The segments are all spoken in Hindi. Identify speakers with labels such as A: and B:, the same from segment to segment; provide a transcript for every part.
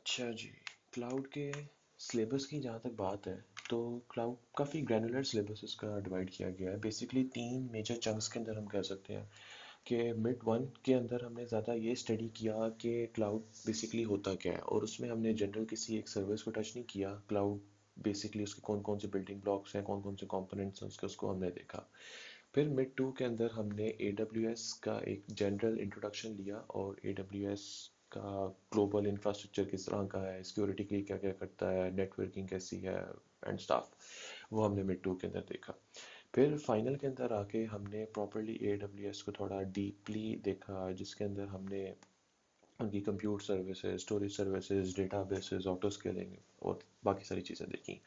A: अच्छा जी। क्लाउड के सिलेबस की जहाँ तक बात है, तो क्लाउड काफ़ी ग्रैनुलर सिलेबस इसका डिवाइड किया गया है। बेसिकली तीन मेजर चंक्स के अंदर हम कह सकते हैं कि मिड वन के अंदर हमने ज़्यादा ये स्टडी किया कि क्लाउड बेसिकली होता क्या है, और उसमें हमने जनरल किसी एक सर्विस को टच नहीं किया। क्लाउड बेसिकली उसके कौन कौन से बिल्डिंग ब्लॉक्स हैं, कौन कौन से कंपोनेंट्स हैं उसके, उसको हमने देखा। फिर मिड टू के अंदर हमने AWS का एक जनरल इंट्रोडक्शन लिया, और AWS का ग्लोबल इंफ्रास्ट्रक्चर किस तरह का है, सिक्योरिटी के लिए क्या क्या करता है, नेटवर्किंग कैसी है एंड स्टाफ, वो हमने मिड टू के अंदर देखा। फिर फाइनल के अंदर आके हमने प्रॉपरली AWS को थोड़ा डीपली देखा, जिसके अंदर हमने उनकी compute services, storage services, databases, auto scaling और बाकी सारी चीज़ें देखी।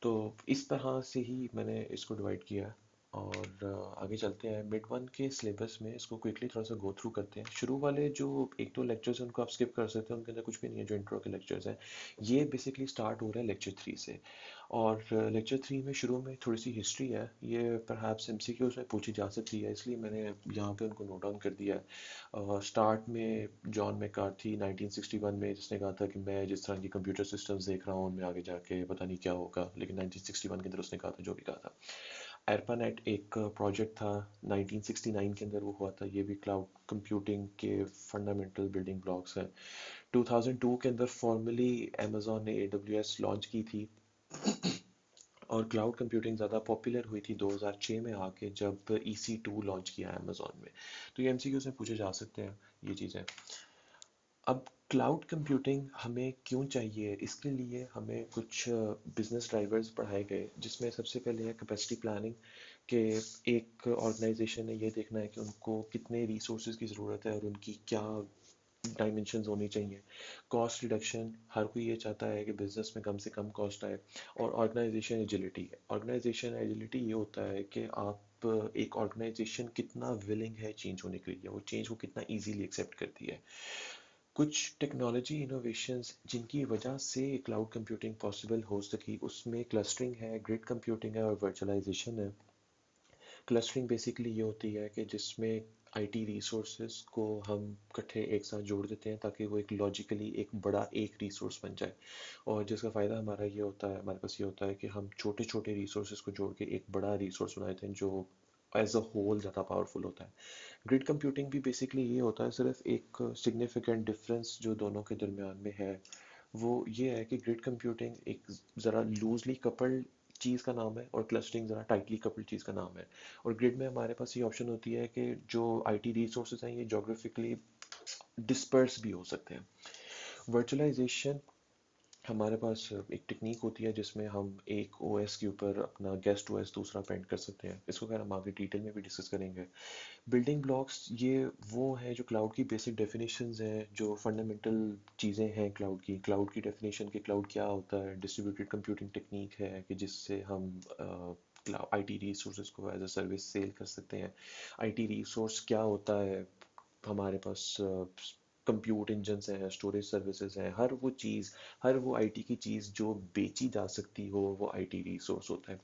A: तो इस तरह से ही मैंने इसको डिवाइड किया। और आगे चलते हैं मिड वन के सिलेबस में, इसको क्विकली थोड़ा सा गो थ्रू करते हैं। शुरू वाले जो एक दो लेक्चर्स हैं उनको आप स्किप कर सकते हैं, उनके अंदर कुछ भी नहीं है। जो इंट्रो के लेक्चर्स हैं, ये बेसिकली स्टार्ट हो रहा है लेक्चर थ्री से। और लेक्चर थ्री में शुरू में थोड़ी सी हिस्ट्री है, ये परहैप्स MCQs में पूछी जा सकती है, इसलिए मैंने यहाँ पे उनको नोट डाउन कर दिया है। स्टार्ट में जॉन मैकार्थी 1961 में, जिसने कहा था कि मैं जिस तरह की कंप्यूटर सिस्टम्स देख रहा हूँ उनमें आगे जाके पता नहीं क्या होगा, लेकिन 1961 के अंदर उसने कहा था जो भी कहा था। एरपानेट एक प्रोजेक्ट था 1969 के अंदर, वो हुआ था। ये भी क्लाउड कंप्यूटिंग के फंडामेंटल बिल्डिंग ब्लॉक्स हैं। 2002 के अंदर फॉर्मली अमेजोन ने AWS लॉन्च की थी, और क्लाउड कंप्यूटिंग ज़्यादा पॉपुलर हुई थी 2006 में आके, जब EC2 लॉन्च किया अमेजोन में। तो ये MCQs में पूछे जा सकते हैं ये चीज़ें। अब क्लाउड कंप्यूटिंग हमें क्यों चाहिए, इसके लिए हमें कुछ बिजनेस ड्राइवर्स पढ़ाए गए, जिसमें सबसे पहले है कैपेसिटी प्लानिंग। कि एक ऑर्गेनाइजेशन ने ये देखना है कि उनको कितने रिसोर्सेज की ज़रूरत है और उनकी क्या डायमेंशंस होनी चाहिए। कॉस्ट रिडक्शन, हर कोई ये चाहता है कि बिजनेस में कम से कम कॉस्ट आए। और ऑर्गेनाइजेशन एजिलिटी ये होता है कि आप एक ऑर्गेनाइजेशन कितना विलिंग है चेंज होने के लिए, वो चेंज को कितना इजीली एक्सेप्ट करती है। कुछ टेक्नोलॉजी इनोवेशंस जिनकी वजह से क्लाउड कंप्यूटिंग पॉसिबल हो सकी, उसमें क्लस्टरिंग है, ग्रिड कंप्यूटिंग है और वर्चुअलाइजेशन है। क्लस्टरिंग बेसिकली ये होती है कि जिसमें IT रिसोर्सेज को हम इकट्ठे एक साथ जोड़ देते हैं, ताकि वो एक लॉजिकली एक बड़ा एक रिसोर्स बन जाए। और जिसका फ़ायदा हमारा ये होता है, हमारे पास ये होता है कि हम छोटे छोटे रिसोर्सेज को जोड़ के एक बड़ा रिसोर्स बना देते हैं, जो एज अ होल ज़्यादा पावरफुल होता है। ग्रिड कंप्यूटिंग भी बेसिकली ये होता है, सिर्फ एक सिग्निफिकेंट डिफरेंस जो दोनों के दरमियान में है वो ये है कि ग्रिड कंप्यूटिंग एक ज़रा लूजली कपल्ड चीज़ का नाम है, और क्लस्टरिंग ज़रा टाइटली कपल्ड चीज़ का नाम है। और ग्रिड में हमारे पास ये ऑप्शन होती है कि जो IT रिसोर्सेज हैं ये जोग्राफिकली डिस्पर्स भी हो सकते हैं। वर्चुअलाइजेशन, हमारे पास एक टेक्निक होती है जिसमें हम एक OS के ऊपर अपना गेस्ट OS दूसरा पेंट कर सकते हैं। इसको खैर हम आगे डिटेल में भी डिस्कस करेंगे। बिल्डिंग ब्लॉक्स, ये वो है जो क्लाउड की बेसिक डेफिनेशंस हैं, जो फंडामेंटल चीज़ें हैं क्लाउड की। क्लाउड की डेफिनेशन कि क्लाउड क्या होता है, डिस्ट्रीब्यूटेड कंप्यूटिंग टेक्निक है कि जिससे हम IT रिसोर्सेज को एज अ सर्विस सेल कर सकते हैं। IT रिसोर्स क्या होता है, हमारे पास कंप्यूट इंजन्स हैं, स्टोरेज सर्विसेज हैं, हर वो चीज़, हर वो IT की चीज़ जो बेची जा सकती हो, वो IT रिसोर्स होता है।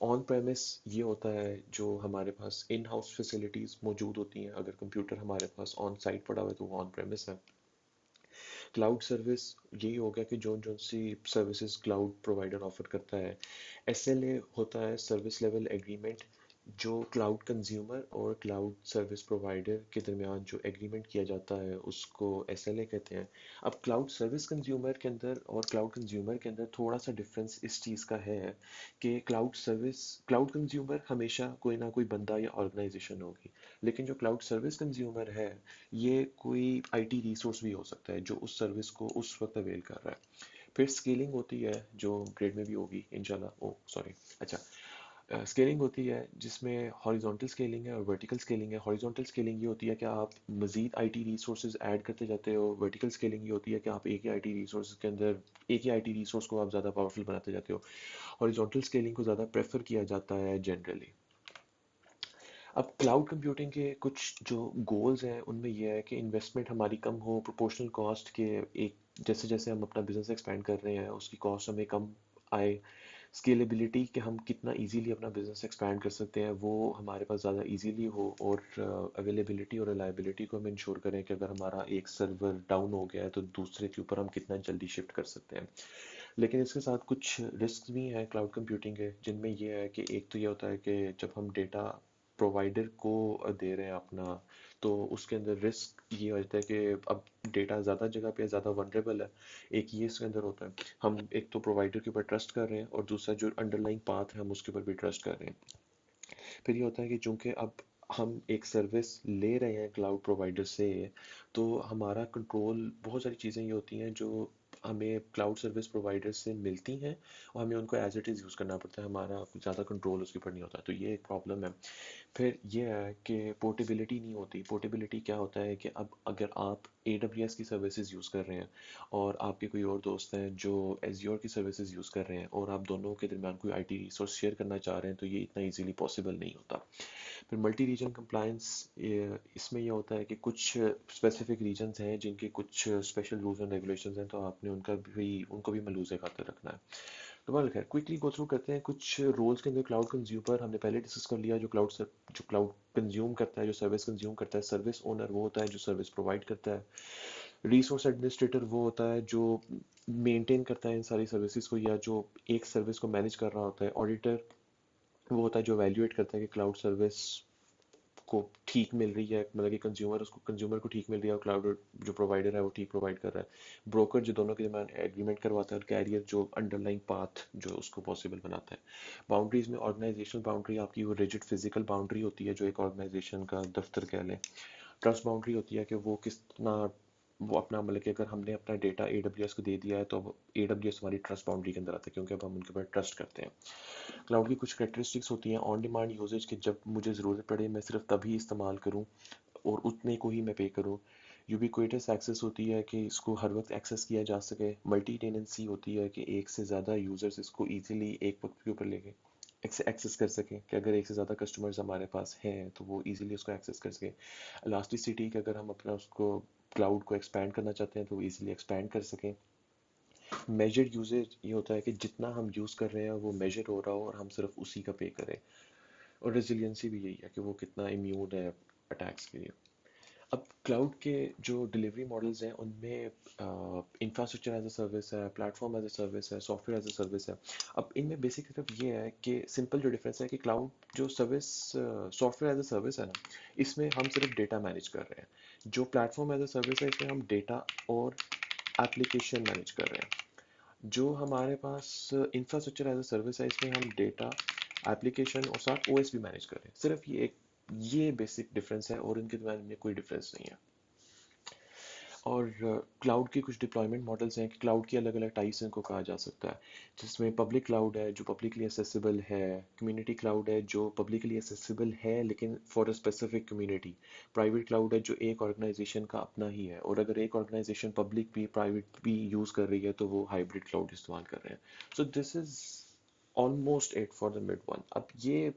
A: ऑन प्रेमिस ये होता है जो हमारे पास इन हाउस फैसिलिटीज़ मौजूद होती हैं। अगर कंप्यूटर हमारे पास ऑन साइट पड़ा हुआ है तो वो ऑन प्रेमिस है। क्लाउड सर्विस, यही हो गया कि जो जो सी सर्विसेज क्लाउड प्रोवाइडर ऑफर करता है। SLA होता है सर्विस लेवल एग्रीमेंट, जो क्लाउड कंज्यूमर और क्लाउड सर्विस प्रोवाइडर के दरमियान जो एग्रीमेंट किया जाता है उसको SLA कहते हैं। अब क्लाउड सर्विस कंज्यूमर के अंदर और क्लाउड कंज्यूमर के अंदर थोड़ा सा डिफरेंस इस चीज़ का है कि क्लाउड कंज्यूमर हमेशा कोई ना कोई बंदा या ऑर्गेनाइजेशन होगी, लेकिन जो क्लाउड सर्विस कंज्यूमर है ये कोई IT रिसोर्स भी हो सकता है जो उस सर्विस को उस वक्त अवेल कर रहा है। फिर स्केलिंग होती है जो ग्रेड में भी होगी इंशाल्लाह, ओ सॉरी, अच्छा। स्केलिंग होती है जिसमें हॉरिजॉन्टल स्केलिंग है और वर्टिकल स्केलिंग है। हॉरिजॉन्टल स्केलिंग ये होती है कि आप मजीद IT रिसोर्सेज ऐड करते जाते हो। वर्टिकल स्केलिंग ये होती है कि आप एक ही IT रिसोर्स के अंदर एक ही IT रिसोर्स को आप ज़्यादा पावरफुल बनाते जाते हो। हॉरिजॉन्टल स्केलिंग को ज़्यादा प्रेफर किया जाता है जनरली। अब क्लाउड कंप्यूटिंग के कुछ जो गोल्स हैं उनमें यह है कि इन्वेस्टमेंट हमारी कम हो, प्रोपोर्शनल कॉस्ट के, एक जैसे जैसे हम अपना बिजनेस एक्सपेंड कर रहे हैं उसकी कॉस्ट हमें कम आए। स्केलेबिलिटी कि हम कितना इजीली अपना बिजनेस एक्सपैंड कर सकते हैं वो हमारे पास ज़्यादा इजीली हो, और अवेलेबिलिटी और रिलायबिलिटी को हम इंश्योर करें कि अगर हमारा एक सर्वर डाउन हो गया है तो दूसरे के ऊपर हम कितना जल्दी शिफ्ट कर सकते हैं। लेकिन इसके साथ कुछ रिस्क भी हैं क्लाउड कंप्यूटिंग के, जिनमें ये है कि एक तो ये होता है कि जब हम डेटा प्रोवाइडर को दे रहे हैं अपना, तो उसके अंदर रिस्क ये होता है कि अब डेटा ज़्यादा जगह पे ज़्यादा वनरेबल है। एक ये इसके अंदर होता है, हम एक तो प्रोवाइडर के ऊपर ट्रस्ट कर रहे हैं और दूसरा जो अंडरलाइंग पाथ है हम उसके ऊपर भी ट्रस्ट कर रहे हैं। फिर ये होता है कि चूंकि अब हम एक सर्विस ले रहे हैं क्लाउड प्रोवाइडर से, तो हमारा कंट्रोल, बहुत सारी चीज़ें ये होती हैं जो हमें क्लाउड सर्विस प्रोवाइडर से मिलती हैं और हमें उनको एज इट इज़ यूज़ करना पड़ता है, हमारा ज़्यादा कंट्रोल उसके ऊपर नहीं होता, तो ये एक प्रॉब्लम है। फिर ये है कि पोर्टेबिलिटी नहीं होती। पोर्टेबिलिटी क्या होता है कि अब अगर आप AWS की सर्विसेज यूज़ कर रहे हैं और आपके कोई और दोस्त हैं जो Azure की सर्विसेज यूज़ कर रहे हैं और आप दोनों के दरमियान कोई IT रिसोर्स शेयर करना चाह रहे हैं, तो ये इतना इजीली पॉसिबल नहीं होता। फिर मल्टी रीजन कंप्लायंस, इसमें ये होता है कि कुछ स्पेसिफिक रीजन्स हैं जिनके कुछ स्पेशल रूल्स एंड रेगुलेशंस हैं, तो आपने उनको भी मलूज़ खातिर रखना है। तो वेल खैर, क्विकली गो थ्रू करते हैं कुछ रोल्स के अंदर। क्लाउड कंज्यूमर हमने पहले डिस्कस कर लिया, जो क्लाउड कंज्यूम करता है, जो सर्विस कंज्यूम करता है। सर्विस ओनर वो होता है जो सर्विस प्रोवाइड करता है। रिसोर्स एडमिनिस्ट्रेटर वो होता है जो मेंटेन करता है इन सारी सर्विसेज को, या जो एक सर्विस को मैनेज कर रहा होता है। ऑडिटर वो होता है जो वैल्यूएट करता है कि क्लाउड सर्विस को ठीक मिल रही है, मतलब कि कंज्यूमर को ठीक मिल रही है और क्लाउड जो प्रोवाइडर है वो ठीक प्रोवाइड कर रहा है। ब्रोकर जो दोनों के दरमियान एग्रीमेंट करवाता है, और कैरियर जो अंडरलाइंग पाथ जो उसको पॉसिबल बनाता है। बाउंड्रीज में ऑर्गेनाइजेशनल बाउंड्री आपकी वो रिजिड फिजिकल बाउंड्री होती है जो एक ऑर्गेनाइजेशन का दफ्तर कह लें। ट्रस्ट बाउंड्री होती है कि वो कितना, वो अपना, मतलब कि अगर हमने अपना डेटा AWS को दे दिया है तो अब AWS हमारी ट्रस्ट बाउंड्री के अंदर आता है, क्योंकि अब हम उनके ऊपर ट्रस्ट करते हैं। क्लाउड की कुछ करेक्टरिस्टिक्स होती हैं। ऑन डिमांड यूजेज के, जब मुझे ज़रूरत पड़े मैं सिर्फ तभी इस्तेमाल करूं और उतने को ही मैं पे करूं। यूबिक्विटस एक्सेस होती है कि इसको हर वक्त एक्सेस किया जा सके। मल्टी टेनेंसी होती है कि एक से ज़्यादा यूज़र्स इसको ईजिली एक वक्त के ऊपर लेके एक्सेस कर सकें, कि अगर एक से ज़्यादा कस्टमर्स हमारे पास हैं तो वो इजीली उसको एक्सेस कर सकें। इलास्टिसिटी कि अगर हम अपना उसको क्लाउड को एक्सपैंड करना चाहते हैं तो वो इजीली एक्सपैंड कर सकें। मेजर्ड यूजेज ये होता है कि जितना हम यूज़ कर रहे हैं वो मेजर हो रहा हो और हम सिर्फ उसी का पे करें। और रेजिलियंसी भी यही है कि वो कितना इम्यून है अटैक्स के लिए। अब क्लाउड के जो डिलीवरी मॉडल्स हैं उनमें इंफ्रास्ट्रक्चर एज अ सर्विस है, प्लेटफॉर्म एज अ सर्विस है, सॉफ्टवेयर एज अ सर्विस है। अब इनमें बेसिक सिर्फ ये है कि सिंपल जो डिफरेंस है कि क्लाउड जो service, software as a service है ना, इसमें हम सिर्फ डेटा मैनेज कर रहे हैं। जो प्लेटफॉर्म एज अ सर्विस है इसमें हम डेटा और एप्लीकेशन मैनेज कर रहे हैं। जो हमारे पास इंफ्रास्ट्रक्चर एज अ सर्विस है इसमें हम डेटा, एप्लीकेशन और साथ OS भी मैनेज कर रहे हैं। सिर्फ ये बेसिक डिफरेंस है और इनके दरम्यान में कोई डिफरेंस नहीं है। और क्लाउड के कुछ डिप्लॉयमेंट मॉडल्स हैं कि क्लाउड की अलग अलग टाइप्स इनको कहा जा सकता है, जिसमें पब्लिक क्लाउड है जो पब्लिकली एसेसिबल है। कम्युनिटी क्लाउड है जो पब्लिकली एसेसिबल है लेकिन for a specific community. Private cloud है जो एक ऑर्गेनाइजेशन का अपना ही है, और अगर एक ऑर्गेनाइजेशन पब्लिक भी प्राइवेट भी यूज़ कर रही है तो वो हाइब्रिड क्लाउड इस्तेमाल कर रहे हैं। So this is almost it for the mid one. अब ये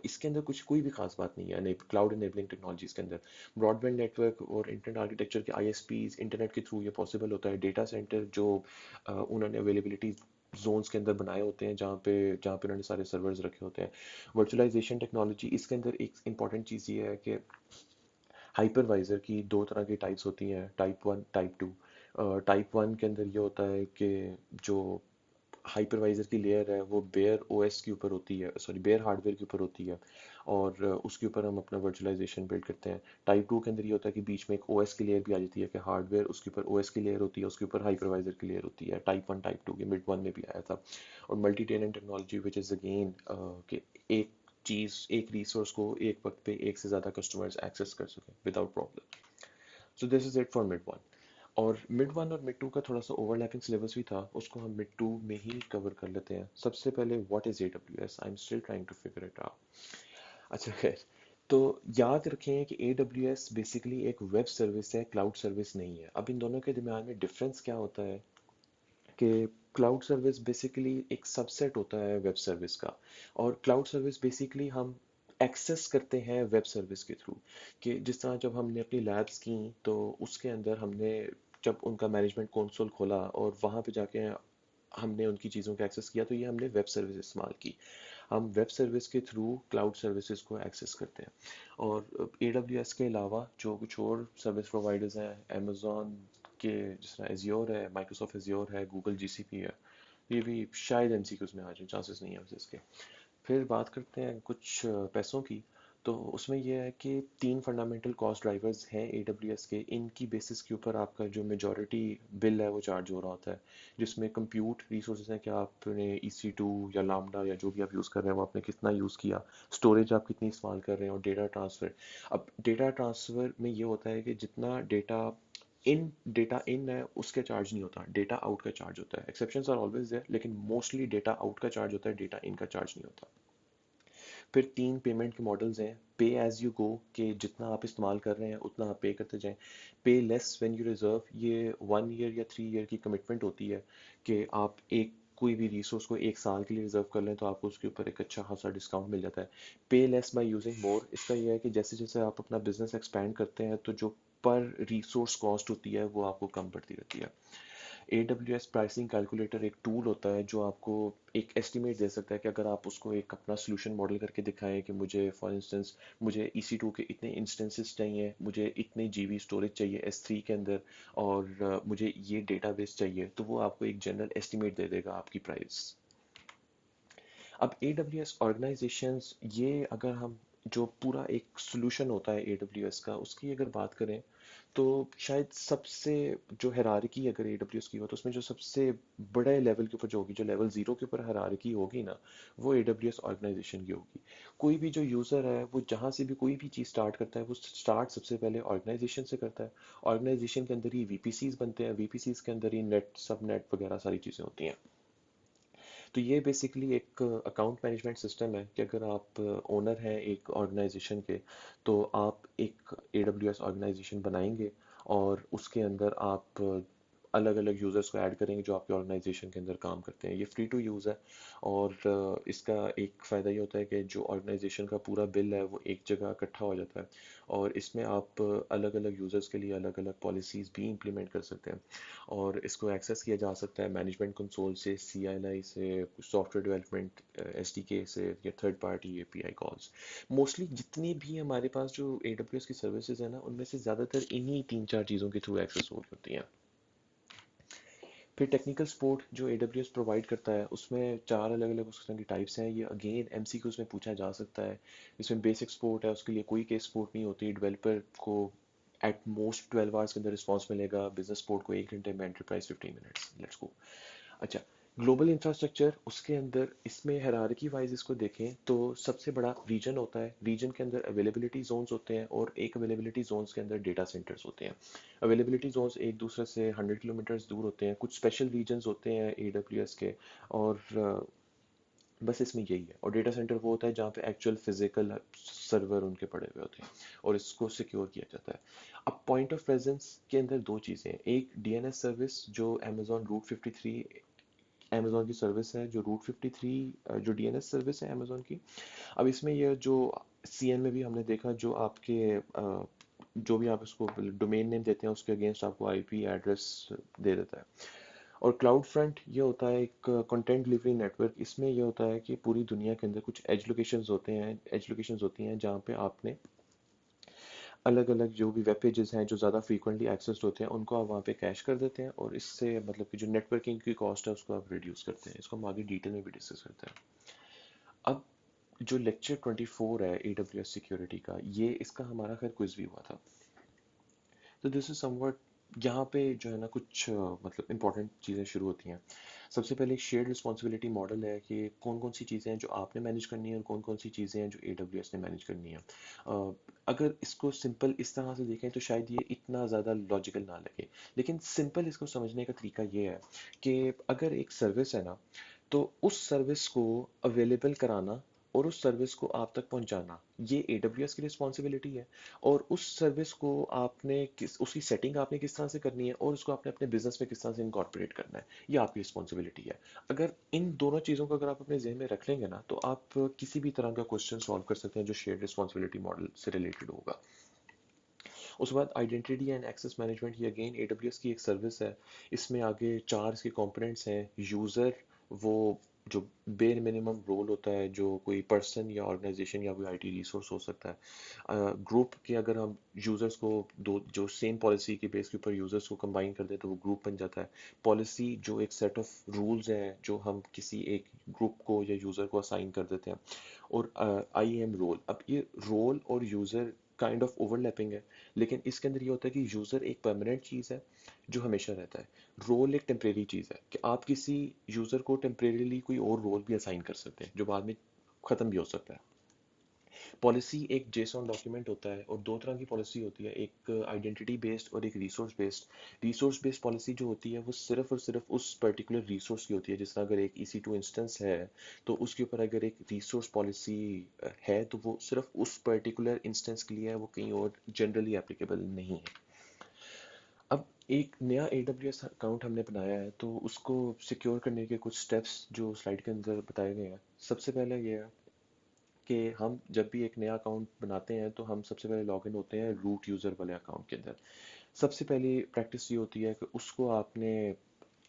A: इसके अंदर कुछ कोई भी खास बात नहीं है क्लाउड इनेबलिंग टेक्नोलॉजीज के अंदर। ब्रॉडबैंड नेटवर्क और इंटरनेट आर्किटेक्चर के ISPs, इंटरनेट के थ्रू ये पॉसिबल होता है। डेटा सेंटर जो उन्होंने अवेलेबिलिटी जोन्स के अंदर बनाए होते हैं जहाँ पे उन्होंने सारे सर्वर्स रखे होते हैं। वर्चुअलाइजेशन टेक्नोलॉजी, इसके अंदर एक इंपॉर्टेंट चीज़ ये है कि हाइपरवाइजर की दो तरह की टाइप्स होती हैं, टाइप 1, टाइप 2। टाइप 1 के अंदर ये होता है कि जो हाइपरवाइजर की लेयर है वो बेयर OS के ऊपर होती है, सॉरी बेयर हार्डवेयर के ऊपर होती है, और उसके ऊपर हम अपना वर्चुअलाइजेशन बिल्ड करते हैं। टाइप 2 के अंदर ये होता है कि बीच में एक OS की लेयर भी आ जाती है, कि हार्डवेयर उसके ऊपर OS की लेयर होती है, उसके ऊपर हाइपरवाइजर की लेयर होती है। टाइप 1 टाइप 2 के मिड वन में भी आया था। और multi tenant technology which is again कि एक चीज़, एक रिसोर्स को एक वक्त पे एक से ज़्यादा कस्टमर्स एक्सेस कर सकें without problem. So this is it for mid one. और मिड वन और मिड टू का थोड़ा सा ओवरलैपिंग सिलेबस भी था, उसको हम मिड टू में ही कवर कर लेते हैं। सबसे पहले what is AWS, I am still trying to figure it out. अच्छा खैर, तो याद रखें कि AWS बेसिकली एक वेब सर्विस है, क्लाउड सर्विस नहीं है। अब इन दोनों के दरमियान में डिफरेंस क्या होता है कि क्लाउड सर्विस बेसिकली एक सबसेट होता है वेब सर्विस का, और क्लाउड सर्विस बेसिकली हम एक्सेस करते हैं वेब सर्विस के थ्रू। कि जिस तरह जब हमने अपनी लैब्स की तो उसके अंदर हमने जब उनका मैनेजमेंट कंसोल खोला और वहाँ पे जाके हमने उनकी चीज़ों को एक्सेस किया, तो ये हमने वेब सर्विस इस्तेमाल की। हम वेब सर्विस के थ्रू क्लाउड सर्विसेज को एक्सेस करते हैं। और AWS के अलावा जो कुछ और सर्विस प्रोवाइडर्स हैं, अमेजोन के जिस तरह एज्योर है, माइक्रोसॉफ्ट एज्योर है, गूगल GCP है, ये भी शायद MCQs में आ जाए, चांसेस नहीं है वैसे इसके। फिर बात करते हैं कुछ पैसों की। तो उसमें यह है कि तीन फंडामेंटल कॉस्ट ड्राइवर्स हैं AWS के। इनकी बेसिस के ऊपर आपका जो मेजॉरिटी बिल है वो चार्ज हो रहा होता है, जिसमें कंप्यूट रिसोर्सेज हैं कि आपने EC2 या लामडा या जो भी आप यूज़ कर रहे हैं वो आपने कितना यूज़ किया, स्टोरेज आप कितनी इस्तेमाल कर रहे हैं, और डेटा ट्रांसफ़र। अब डेटा ट्रांसफ़र में ये होता है कि जितना डेटा इन है उसका चार्ज नहीं होता, डेटा आउट का चार्ज होता है। एक्सेप्शंस आर ऑलवेज देयर, लेकिन मोस्टली डेटा आउट का चार्ज होता है, डेटा इन का चार्ज नहीं होता। फिर तीन पेमेंट के मॉडल्स हैं। पे एज यू गो, कि जितना आप इस्तेमाल कर रहे हैं उतना आप पे करते जाएं। पे लेस व्हेन यू रिजर्व, ये 1 ईयर या 3 ईयर की कमिटमेंट होती है कि आप एक कोई भी रिसोर्स को 1 साल के लिए रिजर्व कर लें तो आपको उसके ऊपर एक अच्छा खासा डिस्काउंट मिल जाता है। पे लेस बाय यूजिंग मोर, इसका यह है कि जैसे जैसे आप अपना बिजनेस एक्सपैंड करते हैं तो जो पर रिसोर्स कॉस्ट होती है वो आपको कम पड़ती रहती है। AWS प्राइसिंग कैलकुलेटर एक टूल होता है जो आपको एक एस्टिमेट दे सकता है कि अगर आप उसको एक अपना सोल्यूशन मॉडल करके दिखाएं कि मुझे फॉर इंस्टेंस मुझे EC2 के इतने इंस्टेंसेस चाहिए, मुझे इतने GB स्टोरेज चाहिए S3 के अंदर, और मुझे ये डेटाबेस चाहिए, तो वो आपको एक जनरल एस्टिमेट दे देगा आपकी प्राइस। अब AWS ऑर्गेनाइजेशंस, ये अगर हम जो पूरा एक सॉल्यूशन होता है AWS का उसकी अगर बात करें, तो शायद सबसे जो हायरार्की अगर AWS की हो तो उसमें जो सबसे बड़े लेवल के ऊपर जो होगी, जो लेवल 0 के ऊपर हायरार्की होगी ना, वो AWS ऑर्गेनाइजेशन की होगी। कोई भी जो यूज़र है वो जहाँ से भी कोई भी चीज़ स्टार्ट करता है वो स्टार्ट सबसे पहले ऑर्गेनाइजेशन से करता है। ऑर्गेनाइजेशन के अंदर ही VPCs बनते हैं, VPCs के अंदर ही नेट सब नेट वगैरह सारी चीज़ें होती हैं। तो ये बेसिकली एक अकाउंट मैनेजमेंट सिस्टम है कि अगर आप ओनर हैं एक ऑर्गेनाइजेशन के, तो आप एक AWS ऑर्गेनाइजेशन बनाएंगे और उसके अंदर आप अलग अलग यूज़र्स को ऐड करेंगे जो आपके ऑर्गेनाइजेशन के अंदर काम करते हैं। ये फ्री टू यूज़ है। और इसका एक फ़ायदा ये होता है कि जो ऑर्गेनाइजेशन का पूरा बिल है वो एक जगह इकट्ठा हो जाता है, और इसमें आप अलग अलग यूज़र्स के लिए अलग अलग पॉलिसीज़ भी इम्प्लीमेंट कर सकते हैं। और इसको एक्सेस किया जा सकता है मैनेजमेंट कंसोल से, CLI से, सॉफ्टवेयर डेवलपमेंट SDK से, या third party API calls. Mostly जितनी भी हमारे पास जो AWS की सर्विसेज है ना, उनमें से ज़्यादातर इन्हीं तीन चार चीज़ों के थ्रू एक्सेस हो रही होती हैं। फिर टेक्निकल सपोर्ट जो AWS प्रोवाइड करता है उसमें चार अलग अलग उस तरह की टाइप्स हैं। ये अगेन MCQs में पूछा जा सकता है। इसमें बेसिक सपोर्ट है, उसके लिए कोई केस सपोर्ट नहीं होती, डेवलपर को एट मोस्ट 12 आवर्स के अंदर रिस्पॉन्स मिलेगा, बिजनेस सपोर्ट को 1 घंटे में, एंटरप्राइज 15 मिनट्स। Let's go. अच्छा, ग्लोबल इंफ्रास्ट्रक्चर, उसके अंदर इसमें हायरार्की वाइज इसको देखें तो सबसे बड़ा रीजन होता है। रीजन के अंदर अवेलेबिलिटी जोन्स होते हैं, और एक अवेलेबिलिटी जोन्स के अंदर डेटा सेंटर्स होते हैं। अवेलेबिलिटी जोन्स एक दूसरे से 100 किलोमीटर्स दूर होते हैं। कुछ स्पेशल रीजन्स होते हैं AWS के, और बस इसमें यही है। और डेटा सेंटर वो होता है जहाँ पे एक्चुअल फिजिकल सर्वर उनके पड़े हुए होते हैं, और इसको सिक्योर किया जाता है। अब पॉइंट ऑफ प्रेजेंस के अंदर दो चीज़ें हैं। एक DNS सर्विस जो अमेजोन रूट 53, अमेजोन की सर्विस है जो रूट 53, जो DNS सर्विस है अमेजोन की। अब इसमें यह जो CN में भी हमने देखा, जो आपके जो भी आप इसको डोमेन नेम देते हैं उसके अगेंस्ट आपको IP एड्रेस दे देता है। और क्लाउड फ्रंट ये होता है एक कंटेंट डिलीवरी नेटवर्क। इसमें ये होता है कि पूरी दुनिया के अंदर कुछ एज लोकेशंस होती हैं जहाँ पे आपने अलग अलग जो भी वेब पेजेस हैं जो ज़्यादा फ्रीक्वेंटली एक्सेस्ड होते हैं उनको आप वहाँ पे कैश कर देते हैं, और इससे मतलब कि जो नेटवर्किंग की कॉस्ट है उसको आप रिड्यूस करते हैं। इसको हम आगे डिटेल में भी डिस्कस करते हैं। अब जो लेक्चर 24 है AWS सिक्योरिटी का, ये इसका हमारा खैर क्विज भी हुआ था। तो दिस इज समवट, यहाँ पे जो है ना कुछ मतलब इंपॉर्टेंट चीज़ें शुरू होती हैं। सबसे पहले एक शेयर्ड रिस्पॉन्सिबिलिटी मॉडल है कि कौन कौन सी चीज़ें हैं जो आपने मैनेज करनी है और कौन कौन सी चीज़ें हैं जो AWS ने मैनेज करनी है। अगर इसको सिंपल इस तरह से देखें तो शायद ये इतना ज़्यादा लॉजिकल ना लगे, लेकिन सिंपल इसको समझने का तरीका ये है कि अगर एक सर्विस है ना, तो उस सर्विस को अवेलेबल कराना और उस सर्विस को आप तक पहुंचाना, ये AWS की रिस्पॉन्सिबिलिटी है। और उस सर्विस को आपने किस उसकी सेटिंग आपने किस तरह से करनी है और उसको आपने अपने बिजनेस में किस तरह से इनकॉर्पोरेट करना है, ये आपकी रिस्पॉन्सिबिलिटी है। अगर इन दोनों चीज़ों को अगर आप अपने जहन में रख लेंगे ना, तो आप किसी भी तरह का क्वेश्चन सॉल्व कर सकते हैं जो शेयर्ड रिस्पॉन्सिबिलिटी मॉडल से रिलेटेड होगा। उसके बाद आइडेंटिटी एंड एक्सेस मैनेजमेंट, ये अगेन AWS की एक सर्विस है। इसमें आगे चार इसके कंपोनेंट्स हैं। यूज़र, वो जो बेर मिनिमम रोल होता है, जो कोई पर्सन या ऑर्गेनाइजेशन या कोई आईटी रिसोर्स हो सकता है। ग्रुप के अगर हम यूज़र्स को दो जो सेम पॉलिसी के बेस के ऊपर यूज़र्स को कंबाइन कर दें तो वो ग्रुप बन जाता है। पॉलिसी जो एक सेट ऑफ रूल्स हैं जो हम किसी एक ग्रुप को या यूज़र को असाइन कर देते हैं। और IAM रोल, अब ये रोल और यूज़र काइंड ऑफ ओवरलैपिंग है, लेकिन इसके अंदर ये होता है कि यूज़र एक परमानेंट चीज़ है जो हमेशा रहता है। रोल एक टेम्परेरी चीज़ है कि आप किसी यूज़र को टेम्परेरीली कोई और रोल भी असाइन कर सकते हैं जो बाद में ख़त्म भी हो सकता है। पॉलिसी एक जेसॉन डॉक्यूमेंट होता है, और दो तरह की पॉलिसी होती है, एक आइडेंटिटी बेस्ड और एक resource based. Resource based policy जो होती है वो सिर्फ और सिर्फ उस पर्टिकुलर रिसोर्स की होती है। जिस तरह अगर एक EC2 इंस्टेंस है तो उसके ऊपर अगर एक रिसोर्स पॉलिसी है तो वो सिर्फ उस पर्टिकुलर इंस्टेंस के लिए है, वो कहीं और जनरली एप्लीकेबल नहीं है। अब एक नया AWS अकाउंट हमने बनाया है तो उसको सिक्योर करने के कुछ स्टेप्स जो स्लाइड के अंदर बताए गए हैं। सबसे पहले ये है कि हम जब भी एक नया अकाउंट बनाते हैं तो हम सबसे पहले लॉगिन होते हैं रूट यूज़र वाले अकाउंट के अंदर। सबसे पहली प्रैक्टिस ये होती है कि उसको आपने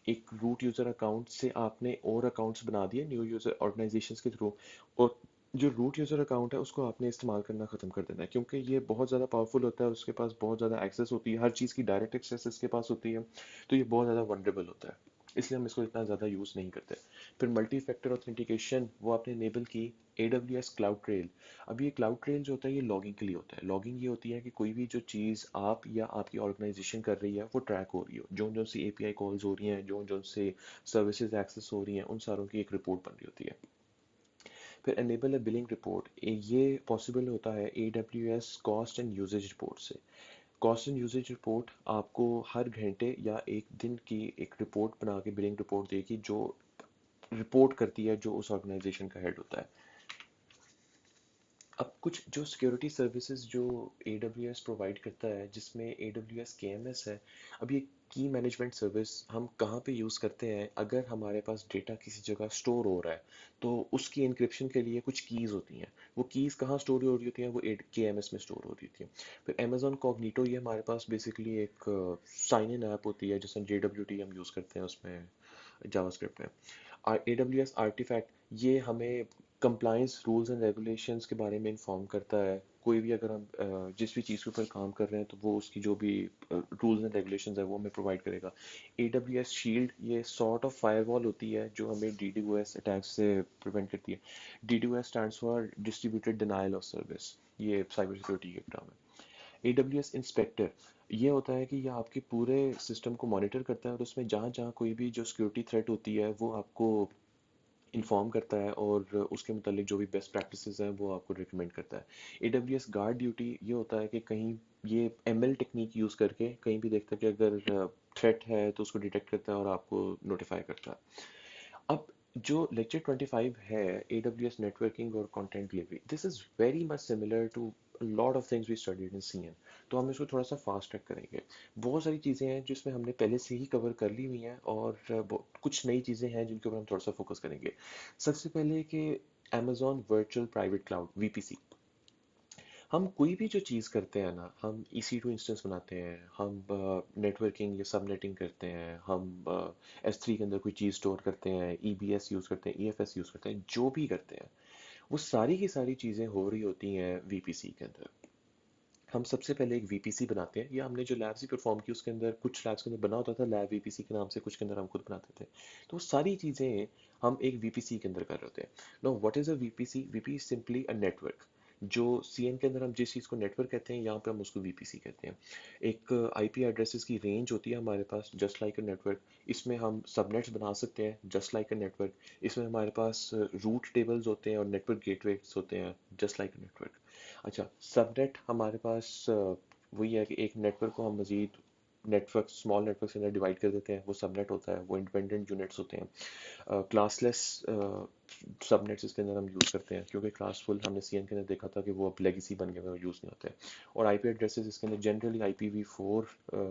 A: एक रूट यूज़र अकाउंट से आपने और अकाउंट्स बना दिए न्यू यूज़र ऑर्गेनाइजेशंस के थ्रू, और जो रूट यूज़र अकाउंट है उसको आपने इस्तेमाल करना ख़त्म कर देना है, क्योंकि ये बहुत ज़्यादा पावरफुल होता है, उसके पास बहुत ज़्यादा एक्सेस होती है, हर चीज़ की डायरेक्ट एक्सेस इसके पास होती है, तो ये बहुत ज़्यादा वनरेबल होता है, इसलिए हम इसको इतना ज़्यादा यूज़ नहीं करते। फिर मल्टी फैक्टर ऑथेंटिकेशन वो आपने इनेबल की AWS क्लाउड ट्रेल। अब ये क्लाउड ट्रेल जो होता है ये लॉगिंग के लिए होता है। लॉगिंग ये होती है कि कोई भी जो चीज़ आप या आपकी ऑर्गेनाइजेशन कर रही है वो ट्रैक हो रही हो, जो जो सी API कॉल्स हो रही हैं, जो जो से सर्विसेज एक्सेस हो रही हैं, उन सारों की एक रिपोर्ट बन रही होती है। फिर एनेबल अ बिलिंग रिपोर्ट, ये पॉसिबल होता है AWS cost and usage report से। कॉस्ट एंड यूजेज रिपोर्ट आपको हर घंटे या एक दिन की एक रिपोर्ट बना के बिलिंग रिपोर्ट देगी, जो रिपोर्ट करती है जो उस ऑर्गेनाइजेशन का हेड होता है। अब कुछ जो सिक्योरिटी सर्विसेज जो AWS प्रोवाइड करता है, जिसमें AWS KMS है। अब ये की मैनेजमेंट सर्विस हम कहाँ पे यूज़ करते हैं, अगर हमारे पास डेटा किसी जगह स्टोर हो रहा है तो उसकी इंक्रिप्शन के लिए कुछ कीज़ होती हैं। वो कीज़ कहाँ स्टोर हो रही होती हैं, वो KMS में स्टोर हो रही होती हैं। फिर Amazon कॉग्निटो, ये हमारे पास बेसिकली एक साइन इन ऐप होती है, जैसे JWT हम यूज़ करते हैं उसमें जावास्क्रिप्ट में। AWS आर्टिफैक्ट, ये हमें कंप्लायंस रूल्स एंड रेगुलेशंस के बारे में इंफॉर्म करता है। कोई भी अगर हम जिस भी चीज़ के ऊपर काम कर रहे हैं तो वो उसकी जो भी रूल्स एंड रेगुलेशंस है वो हमें प्रोवाइड करेगा। AWS शील्ड, ये सॉर्ट ऑफ फायरवॉल होती है जो हमें DDoS अटैक्स से प्रिवेंट करती है। DDoS stands for distributed denial of service, ये साइबर सिक्योरिटी के टर्म है। AWS इंस्पेक्टर, ये होता है कि ये आपके पूरे सिस्टम को मॉनिटर करता है और उसमें जहाँ जहाँ कोई भी जो सिक्योरिटी थ्रेट होती है वो आपको इन्फॉर्म करता है, और उसके मुतालिक जो भी बेस्ट प्रैक्टिसेस हैं वो आपको रिकमेंड करता है। AWS गार्ड ड्यूटी, ये होता है कि कहीं ये ML टेक्निक यूज़ करके कहीं भी देखता है कि अगर थ्रेट है तो उसको डिटेक्ट करता है और आपको नोटिफाई करता है। अब जो लेक्चर 25 है, AWS नेटवर्किंग और content delivery, this is very much similar to lot of things we studied in CN। तो हम इसको थोड़ा सा फास्ट ट्रैक करेंगे। बहुत सारी चीज़ें हैं जिसमें हमने पहले से ही कवर कर ली हुई हैं, और कुछ नई चीज़ें हैं जिनके ऊपर हम थोड़ा सा फोकस करेंगे। सबसे पहले कि Amazon virtual private cloud VPC। हम कोई भी जो चीज़ करते हैं ना, हम EC2 इंस्टेंस बनाते हैं, हम नेटवर्किंग या सबनेटिंग करते हैं, हम S3 के अंदर कोई चीज़ स्टोर करते हैं, EBS यूज़ करते हैं, EFS यूज़ करते हैं, जो भी करते हैं वो सारी की सारी चीज़ें हो रही होती हैं VPC के अंदर। हम सबसे पहले एक VPC बनाते हैं, या हमने जो लैब्स ही परफॉर्म की उसके अंदर कुछ लैब्स के अंदर बना होता था लैब VPC के नाम से, कुछ के अंदर हम खुद बनाते थे। तो वो सारी चीज़ें हम एक VPC के अंदर कर रहे होते हैं। Now what is a VPC? VPC simply a network. जो CN के अंदर हम जिस चीज़ को नेटवर्क कहते हैं, यहाँ पे हम उसको VPC कहते हैं। एक IP एड्रेसेस की रेंज होती है हमारे पास, जस्ट लाइक अ नेटवर्क। इसमें हम सबनेट्स बना सकते हैं, जस्ट लाइक अ नेटवर्क। इसमें हमारे पास रूट टेबल्स होते हैं और नेटवर्क गेटवेज होते हैं, जस्ट लाइक अ नेटवर्क। अच्छा, सबनेट हमारे पास वही है कि एक नेटवर्क को हम मजीद नेटवर्क, स्मॉल नेटवर्क के अंदर डिवाइड कर देते हैं, वो सबनेट होता है, वो इंडिपेंडेंट यूनिट्स होते हैं। क्लासलेस सबनेट्स इसके अंदर हम यूज़ करते हैं, क्योंकि क्लासफुल हमने CN के अंदर देखा था कि वो अब लेगेसी बन गए हैं और यूज़ नहीं होते। और IP एड्रेसेस इसके अंदर जनरली IPv4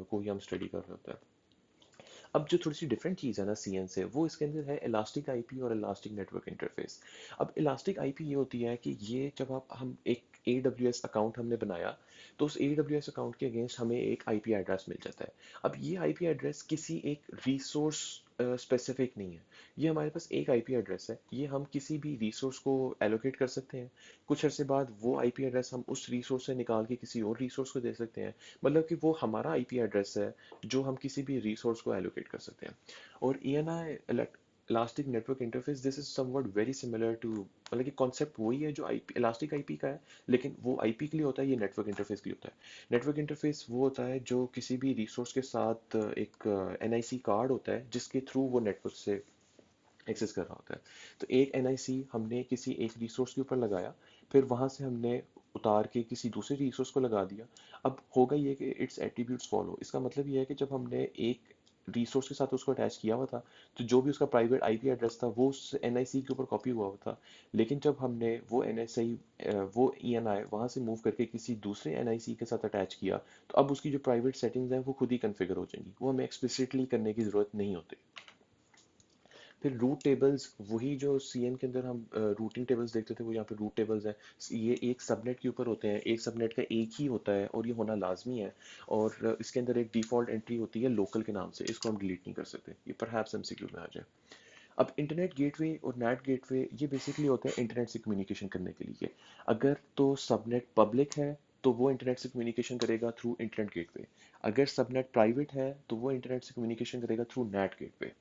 A: को ही हम स्टडी कर रहे होते हैं। अब जो थोड़ी सी डिफरेंट चीज़ है ना सीएन से, वो इसके अंदर है इलास्टिक आईपी और इलास्टिक नेटवर्क इंटरफेस। अब इलास्टिक आईपी ये होती है कि ये जब आप हम एक AWS अकाउंट हमने बनाया, तो उस AWS अकाउंट के अगेंस्ट हमें एक आईपी एड्रेस मिल जाता है। अब ये आईपी एड्रेस किसी एक रिसोर्स स्पेसिफिक नहीं है। ये हमारे पास एक आईपी एड्रेस है, ये हम किसी भी रिसोर्स को एलोकेट कर सकते हैं। कुछ अरसे बाद वो आईपी एड्रेस हम उस रिसोर्स से निकाल के किसी और रिसोर्स को दे सकते हैं। मतलब कि वो हमारा आईपी एड्रेस है जो हम किसी भी रिसोर्स को एलोकेट कर सकते हैं। और ENI elastic network interface, this is something very similar to, मतलब कि कॉन्सेप्ट वही है जो आईपी इलास्टिक आईपी का है, लेकिन वो आईपी के लिए होता है, ये नेटवर्क इंटरफेस के लिए होता है। नेटवर्क इंटरफेस वो होता है जो किसी भी रिसोर्स के साथ एक NIC कार्ड होता है जिसके थ्रू वो नेटवर्क से एक्सेस कर रहा होता है। तो एक NIC हमने किसी एक रिसोर्स के ऊपर लगाया, फिर वहां से हमने उतार के किसी दूसरे रिसोर्स को लगा दिया। अब होगा ये कि इट्स एट्रीब्यूट्स फॉलो, इसका मतलब ये है कि जब हमने एक रिसोर्स के साथ उसको अटैच किया हुआ था, तो जो भी उसका प्राइवेट आईपी एड्रेस था वो उस NIC के ऊपर कॉपी हुआ हुआ था। लेकिन जब हमने वो NSI वो ENI वहां से मूव करके किसी दूसरे NIC के साथ अटैच किया, तो अब उसकी जो प्राइवेट सेटिंग्स हैं वो खुद ही कन्फिगर हो जाएंगी, वो हमें एक्सप्लिसिटली करने की जरूरत नहीं होती। फिर रूट टेबल्स, वही जो सीएन के अंदर हम रूटिंग टेबल्स देखते थे, वो यहाँ पे रूट टेबल्स हैं। ये एक सबनेट के ऊपर होते हैं, एक सबनेट का एक ही होता है और ये होना लाजमी है। और इसके अंदर एक डिफ़ॉल्ट एंट्री होती है लोकल के नाम से, इसको हम डिलीट नहीं कर सकते, ये परहैप्स MCQ में आ जाए। अब इंटरनेट गेटवे और नेट गेटवे ये बेसिकली होते हैं इंटरनेट से कम्युनिकेशन करने के लिए। अगर तो सबनेट पब्लिक है तो वो इंटरनेट से कम्युनिकेशन करेगा थ्रू इंटरनेट गेटवे। अगर सबनेट प्राइवेट है तो वो इंटरनेट से कम्युनिकेशन करेगा थ्रू नेट गेटवे।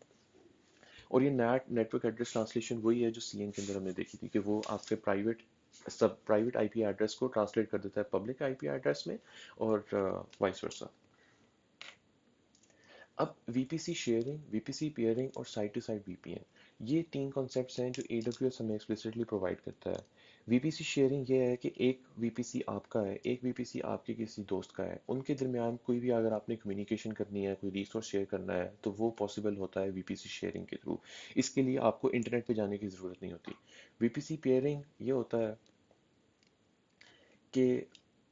A: और ये नेटवर्क एड्रेस ट्रांसलेशन वही है जो सीएन के अंदर हमने देखी थी कि वो आपके प्राइवेट आईपी एड्रेस को ट्रांसलेट कर देता है पब्लिक आईपी एड्रेस में, और वाइस वर्सा। अब VPC शेयरिंग, VPC पेयरिंग और साइट टू साइट VPN, ये तीन कॉन्सेप्ट्स हैं जो AWS हमें एक्सप्लिसिटली प्रोवाइड करता है। VPC शेयरिंग ये है कि एक VPC आपका है, एक VPC आपके किसी दोस्त का है, उनके दरमियान कोई भी अगर आपने कम्युनिकेशन करनी है, कोई रिसोर्स शेयर करना है, तो वो पॉसिबल होता है VPC शेयरिंग के थ्रू। इसके लिए आपको इंटरनेट पे जाने की ज़रूरत नहीं होती। VPC पेयरिंग ये होता है कि,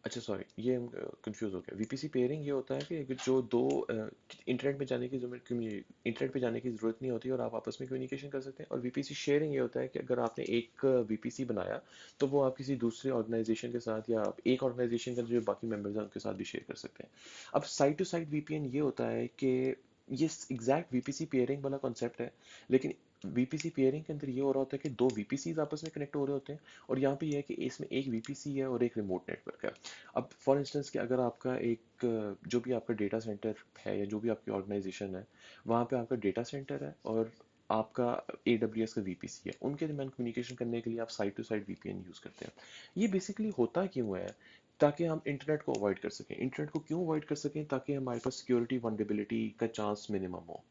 A: अच्छा सॉरी, ये कंफ्यूज हो गया। VPC पेयरिंग ये होता है कि जो दो इंटरनेट में जाने की जरूरत इंटरनेट पे जाने की ज़रूरत नहीं होती और आप आपस में कम्युनिकेशन कर सकते हैं। और VPC शेयरिंग ये होता है कि अगर आपने एक VPC बनाया, तो वो आप किसी दूसरे ऑर्गेनाइजेशन के साथ या आप एक ऑर्गेनाइजेशन के जो बाकी मेंबर्स हैं उनके साथ भी शेयर कर सकते हैं। अब साइट टू साइट VPN ये होता है कि ये एग्जैक्ट VPC पेयरिंग वाला कॉन्सेप्ट है, लेकिन VPC पेयरिंग के अंदर ये हो रहा होता है कि दो VPCs आपस में कनेक्ट हो रहे होते हैं। और यहाँ पे ये है कि इसमें एक VPC है और एक रिमोट नेटवर्क है। अब फॉर इंस्टेंस कि अगर आपका एक जो भी आपका डेटा सेंटर है या जो भी आपकी ऑर्गेनाइजेशन है, वहाँ पे आपका डेटा सेंटर है और आपका AWS का VPC है, उनके दरमियान कम्युनिकेशन करने के लिए आप site to site VPN use करते हैं। ये बेसिकली होता क्यों है? ताकि हम इंटरनेट को अवॉइड कर सकें। इंटरनेट को क्यों अवॉइड कर सकें? ताकि हमारे पास सिक्योरिटी वनरेबिलिटी का चांस मिनिमम हो।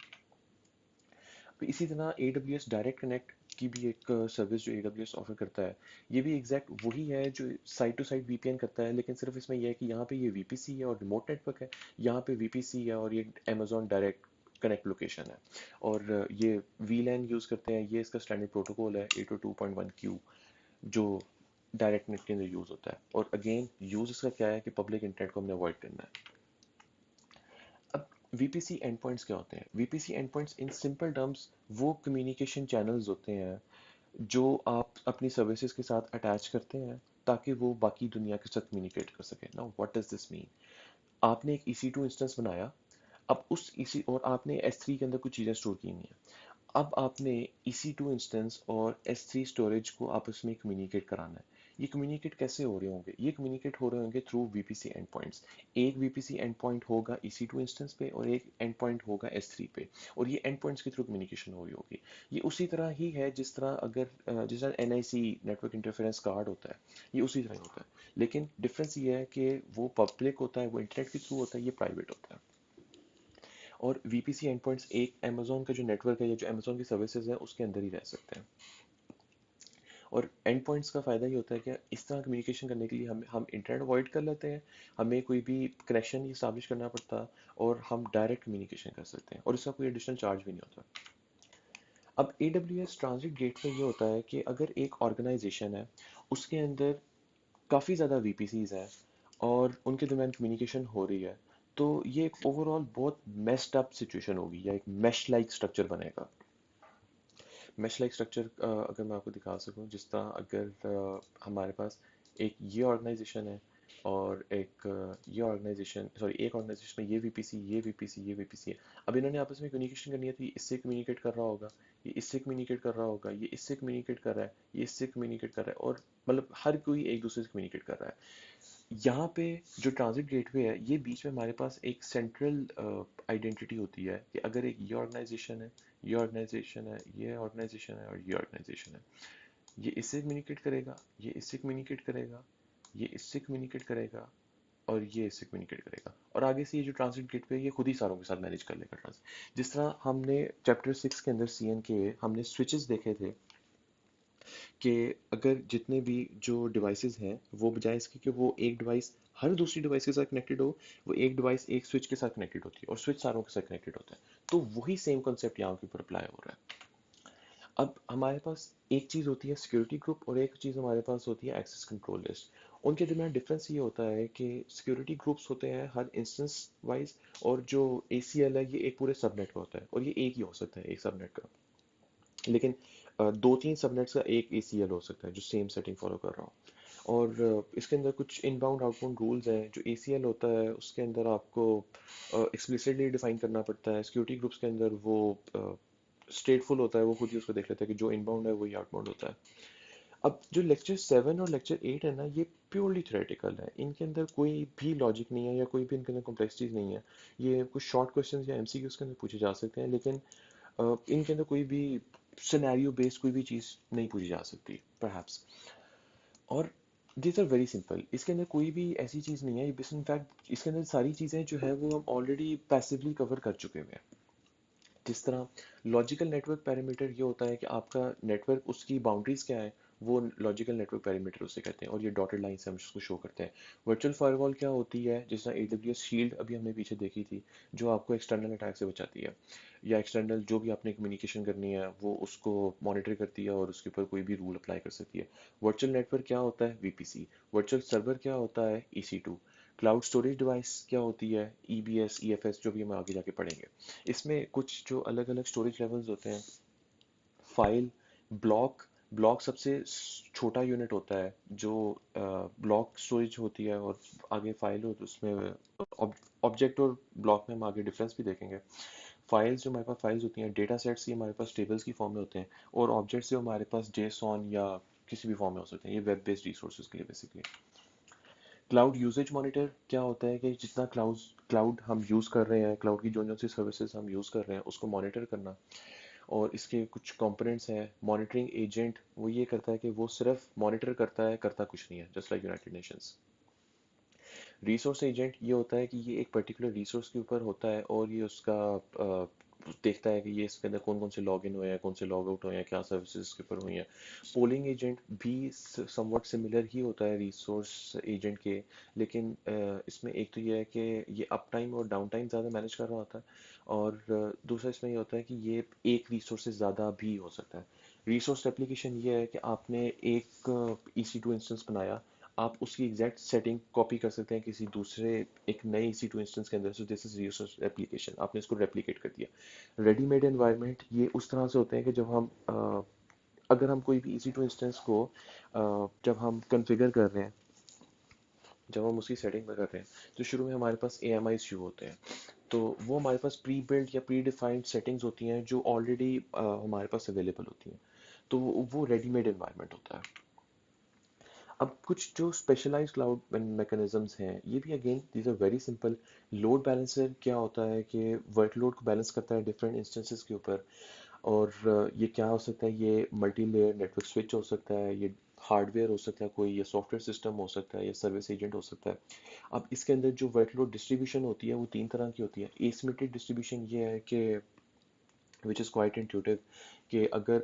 A: तो इसी तरह AWS डायरेक्ट कनेक्ट की भी एक सर्विस जो AWS ऑफर करता है, ये भी एग्जैक्ट वही है जो साइट टू साइट VPN करता है, लेकिन सिर्फ इसमें यह है कि यहाँ पे ये VPC है और रिमोट नेटवर्क है, यहाँ पे VPC है और ये Amazon डायरेक्ट कनेक्ट लोकेशन है। और ये VLAN यूज़ करते हैं, ये इसका स्टैंडर्ड प्रोटोकॉल है 802.1q, जो डायरेक्ट नेट के अंदर यूज़ होता है। और अगेन यूज़ इसका क्या है कि पब्लिक इंटरनेट को हमने अवॉइड करना है। अब VPC एंड पॉइंट्स क्या होते हैं? VPC and points in simple terms वो कम्युनिकेशन चैनल्स होते हैं जो आप अपनी सर्विसेज के साथ अटैच करते हैं ताकि वो बाकी दुनिया के साथ कम्युनिकेट कर सके। Now what does this mean? आपने एक EC2 इंस्टेंस बनाया, अब उस EC और आपने S3 के अंदर कुछ चीज़ें स्टोर की हुई हैं। अब आपने EC2 इंस्टेंस और S3 स्टोरेज को आपस में कम्युनिकेट कराना है। ये कम्युनिकेट कैसे हो रहे होंगे? ये कम्युनिकेट हो रहे होंगे थ्रू VPC एंड पॉइंट्स। एक VPC एंड पॉइंट होगा EC2 इंस्टेंस पे और एक एंड पॉइंट होगा S3 पे, और ये एंड पॉइंट्स के थ्रू कम्युनिकेशन हो रही होगी। ये उसी तरह ही है जिस तरह जिस तरह NIC नेटवर्क इंटरफेरेंस कार्ड होता है, ये उसी तरह ही होता है। लेकिन डिफरेंस ये है कि वो पब्लिक होता है, वो इंटरनेट के थ्रू होता है, ये प्राइवेट होता है। और VPC एंड पॉइंट्स एक Amazon का जो नेटवर्क है या जो Amazon की सर्विसेज है उसके अंदर ही रह सकते हैं। और एंड पॉइंट्स का फ़ायदा ये होता है कि इस तरह कम्युनिकेशन करने के लिए हम इंटरनेट अवॉइड कर लेते हैं, हमें कोई भी कनेक्शन नहीं इस्टेब्लिश करना पड़ता, और हम डायरेक्ट कम्युनिकेशन कर सकते हैं और इसका कोई एडिशनल चार्ज भी नहीं होता। अब AWS ट्रांजिट गेटवे ये होता है कि अगर एक ऑर्गेनाइजेशन है, उसके अंदर काफ़ी ज़्यादा VPCs हैं और उनके दरमियान कम्युनिकेशन हो रही है, तो ये एक ओवरऑल बहुत मेस्ड अप सिचुएशन होगी या एक मैश लाइक स्ट्रक्चर बनेगा। मैश लाइक स्ट्रक्चर अगर मैं आपको दिखा सकूं, जिस तरह अगर हमारे पास एक ये ऑर्गेनाइजेशन है और एक ये ऑर्गेनाइजेशन, सॉरी एक ऑर्गेनाइजेशन में ये वीपीसी, ये वीपीसी, ये वीपीसी है। अब इन्होंने आपस में कम्युनिकेशन करनी है तो ये इससे कम्युनिकेट कर रहा होगा, ये इससे कम्युनिकेट कर रहा होगा, ये इससे कम्युनिकेट कर रहा है, ये इससे कम्युनिकेट कर रहा है, और मतलब हर कोई एक दूसरे से कम्युनिकेट कर रहा है। यहाँ पे जो ट्रांजिट गेटवे है, ये बीच में हमारे पास एक सेंट्रल आइडेंटिटी होती है कि अगर एक ये ऑर्गेनाइजेशन है, ये ऑर्गेनाइजेशन है, ये ऑर्गेनाइजेशन है और ये ऑर्गेनाइजेशन है, ये इससे कम्युनिकेट करेगा, ये इससे कम्युनिकेट करेगा, ये इससे कम्युनिकेट करेगा और ये इससे कम्युनिकेट करेगा, और आगे से ये जो ट्रांजिट गेटवे है ये खुद ही सारों के साथ मैनेज कर लेगा ट्रांजिट। जिस तरह हमने चैप्टर 6 के अंदर सीएन के हमने स्विचेस देखे थे कि अगर जितने भी जो डिवाइसेस हैं, वो बजाय इसके कि वो एक डिवाइस हर दूसरी डिवाइस के साथ कनेक्टेड हो, वो एक डिवाइस एक स्विच के साथ कनेक्टेड होती है और स्विच सारों के साथ कनेक्टेड होता है। तो वही सेम कॉन्सेप्ट यहाँ के ऊपर अप्लाई हो रहा है। अब हमारे पास एक चीज़ होती है सिक्योरिटी ग्रुप और एक चीज़ हमारे पास होती है एक्सेस कंट्रोल लिस्ट। उनके दरमियान डिफरेंस ये होता है कि सिक्योरिटी ग्रुप्स होते हैं हर इंस्टेंस वाइज, और जो ACL है ये एक पूरे सबनेट का होता है, और ये एक ही हो सकता है एक सबनेट का। लेकिन दो तीन सबनेट्स का एक ACL हो सकता है जो सेम सेटिंग फॉलो कर रहा हो। और इसके अंदर कुछ इनबाउंड आउटबाउंड रूल्स हैं। जो ACL होता है उसके अंदर आपको एक्सप्लिसिटली डिफाइन करना पड़ता है। सिक्योरिटी ग्रुप्स के अंदर वो स्टेटफुल होता है, वो खुद ही उसको देख लेता है कि जो इनबाउंड है वही आउटबाउंड होता है। अब जो लेक्चर 7 और लेक्चर 8 है ना, ये प्योरली थ्योरेटिकल है। इनके अंदर कोई भी लॉजिक नहीं है या कोई भी इनके अंदर कॉम्प्लेक्सिटीज नहीं है। ये कुछ शॉर्ट क्वेश्चंस या MCQs के अंदर पूछे जा सकते हैं, लेकिन इनके अंदर कोई भी सिनेरियो बेस्ड कोई भी चीज़ नहीं पूछी जा सकती परहैप्स। और दिस आर वेरी सिंपल, इसके अंदर कोई भी ऐसी चीज़ नहीं है। बस इनफैक्ट इसके अंदर सारी चीज़ें जो है वो हम ऑलरेडी पैसिवली कवर कर चुके हुए हैं। जिस तरह लॉजिकल नेटवर्क पैरामीटर ये होता है कि आपका नेटवर्क उसकी बाउंड्रीज क्या है, वो लॉजिकल नेटवर्क पैरामीटर उसे कहते हैं, और ये डॉटेड लाइन से हम उसको शो करते हैं। वर्चुअल फायरवॉल क्या होती है, जिस तरह AWS शील्ड अभी हमने पीछे देखी थी, जो आपको एक्सटर्नल अटैक से बचाती है, या एक्सटर्नल जो भी आपने कम्युनिकेशन करनी है वो उसको मॉनिटर करती है और उसके ऊपर कोई भी रूल अप्लाई कर सकती है। वर्चुअल नेटवर्क क्या होता है, VPC। वर्चुअल सर्वर क्या होता है, EC2। क्लाउड स्टोरेज डिवाइस क्या होती है, EBS EFS, जो भी हम आगे जाके पढ़ेंगे। इसमें कुछ जो अलग अलग स्टोरेज लेवल्स होते हैं, फाइल, ब्लॉक। ब्लॉक सबसे छोटा यूनिट होता है जो ब्लॉक स्टोरेज होती है, और आगे फाइल हो तो उसमें ऑब्जेक्ट और ब्लॉक में हम आगे डिफरेंस भी देखेंगे। फाइल्स जो हमारे पास फाइल्स होती हैं, डेटा सेट्स ये हमारे पास टेबल्स की फॉर्म में होते हैं, और ऑब्जेक्ट्स जो हमारे पास JSON या किसी भी फॉर्म में हो सकते हैं, ये वेब बेस्ड रिसोर्सेज के लिए बेसिकली। क्लाउड यूसेज मॉनिटर क्या होता है कि जितना क्लाउड क्लाउड हम यूज़ कर रहे हैं, क्लाउड की जो जो सी सर्विसेज हम यूज़ कर रहे हैं उसको मॉनिटर करना। और इसके कुछ कंपोनेंट्स हैं। मॉनिटरिंग एजेंट वो ये करता है कि वो सिर्फ मॉनिटर करता है, करता कुछ नहीं है, just like United Nations. Resource agent ये होता है कि ये एक पर्टिकुलर रिसोर्स के ऊपर होता है और ये उसका देखता है कि ये इसके अंदर कौन कौन से लॉग इन हुए हैं, कौन से लॉग आउट हुए हैं, क्या सर्विसेज इसके ऊपर हुई हैं। पोलिंग एजेंट भी समवट सिमिलर ही होता है रिसोर्स एजेंट के, लेकिन इसमें एक तो ये है कि ये अप टाइम और डाउन टाइम ज़्यादा मैनेज कर रहा होता है, और दूसरा इसमें ये होता है कि ये एक रिसोर्स से ज़्यादा भी हो सकता है। रिसोर्स एप्लीकेशन ये है कि आपने एक EC2 इंस्टेंस बनाया, आप उसकी एग्जैक्ट सेटिंग कॉपी कर सकते हैं किसी दूसरे एक नए EC2 इंस्टेंस के अंदर। सो दिस इज रिसोर्स एप्लीकेशन, आपने इसको रेप्लिकेट कर दिया। रेडीमेड एनवायरनमेंट ये उस तरह से होते हैं कि जब हम अगर हम कोई भी EC2 इंस्टेंस को जब हम कॉन्फ़िगर कर रहे हैं, जब हम उसकी सेटिंग में कर रहे हैं, तो शुरू में हमारे पास AMI शुरू होते हैं। तो वो हमारे पास प्री बिल्ड या प्री डिफाइंड सेटिंग्स होती हैं जो ऑलरेडी हमारे पास अवेलेबल होती हैं। तो वो रेडीमेड एनवायरनमेंट होता है। अब कुछ जो स्पेशलाइज्ड क्लाउड मैकेनिज्म्स हैं, ये भी again these are very simple. Load balancer क्या होता है कि वर्कलोड को बैलेंस करता है डिफरेंट इंस्टेंसेस के ऊपर। और ये क्या हो सकता है, ये मल्टी लेयर नेटवर्क स्विच हो सकता है, ये हार्डवेयर हो सकता है कोई, या सॉफ्टवेयर सिस्टम हो सकता है, या सर्विस एजेंट हो सकता है। अब इसके अंदर जो वर्कलोड डिस्ट्रीब्यूशन होती है वो तीन तरह की होती है। एसिमेट्रिक डिस्ट्रीब्यूशन ये है कि विच इज़ क्वाइट इंट्यूटिव, कि अगर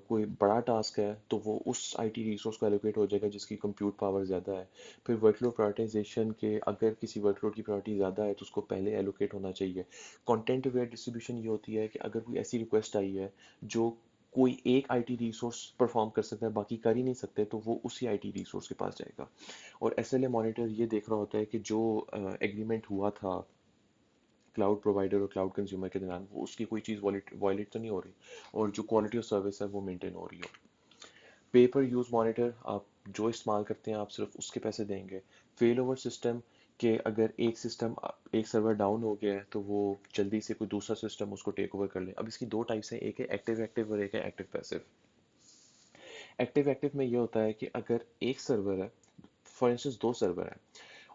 A: कोई बड़ा टास्क है तो वो उस IT रिसोर्स को एलोकेट हो जाएगा जिसकी कंप्यूट पावर ज़्यादा है। फिर वर्कलोड प्रायोरिटाइजेशन के अगर किसी वर्कलोड की प्रायोरिटी ज़्यादा है तो उसको पहले एलोकेट होना चाहिए। कंटेंट अवेयर डिस्ट्रीब्यूशन ये होती है कि अगर कोई ऐसी रिक्वेस्ट आई है जो कोई एक IT रिसोर्स परफॉर्म कर सकता है, बाकी कर ही नहीं सकते, तो वो उसी IT रिसोर्स के पास जाएगा। और SLA मॉनिटर ये देख रहा होता है कि जो एग्रीमेंट हुआ था क्लाउड प्रोवाइडर और क्लाउड कंज्यूमर के दरमियान वो उसकी कोई चीज़ वॉयलेट तो नहीं हो रही, और जो क्वालिटी ऑफ सर्विस है वो मेंटेन हो रही हो। पे पर यूज़ मॉनिटर, आप जो इस्तेमाल करते हैं आप सिर्फ उसके पैसे देंगे। फेल ओवर सिस्टम, कि अगर एक सर्वर डाउन हो गया है तो वो जल्दी से कोई दूसरा सिस्टम उसको टेक ओवर कर ले। अब इसकी दो टाइप्स हैं, एक है एक्टिव एक्टिव और एक है एक्टिव पैसिव। एक्टिव एक्टिव में ये होता है कि अगर एक सर्वर है, फॉर इंस्टेंस दो सर्वर है,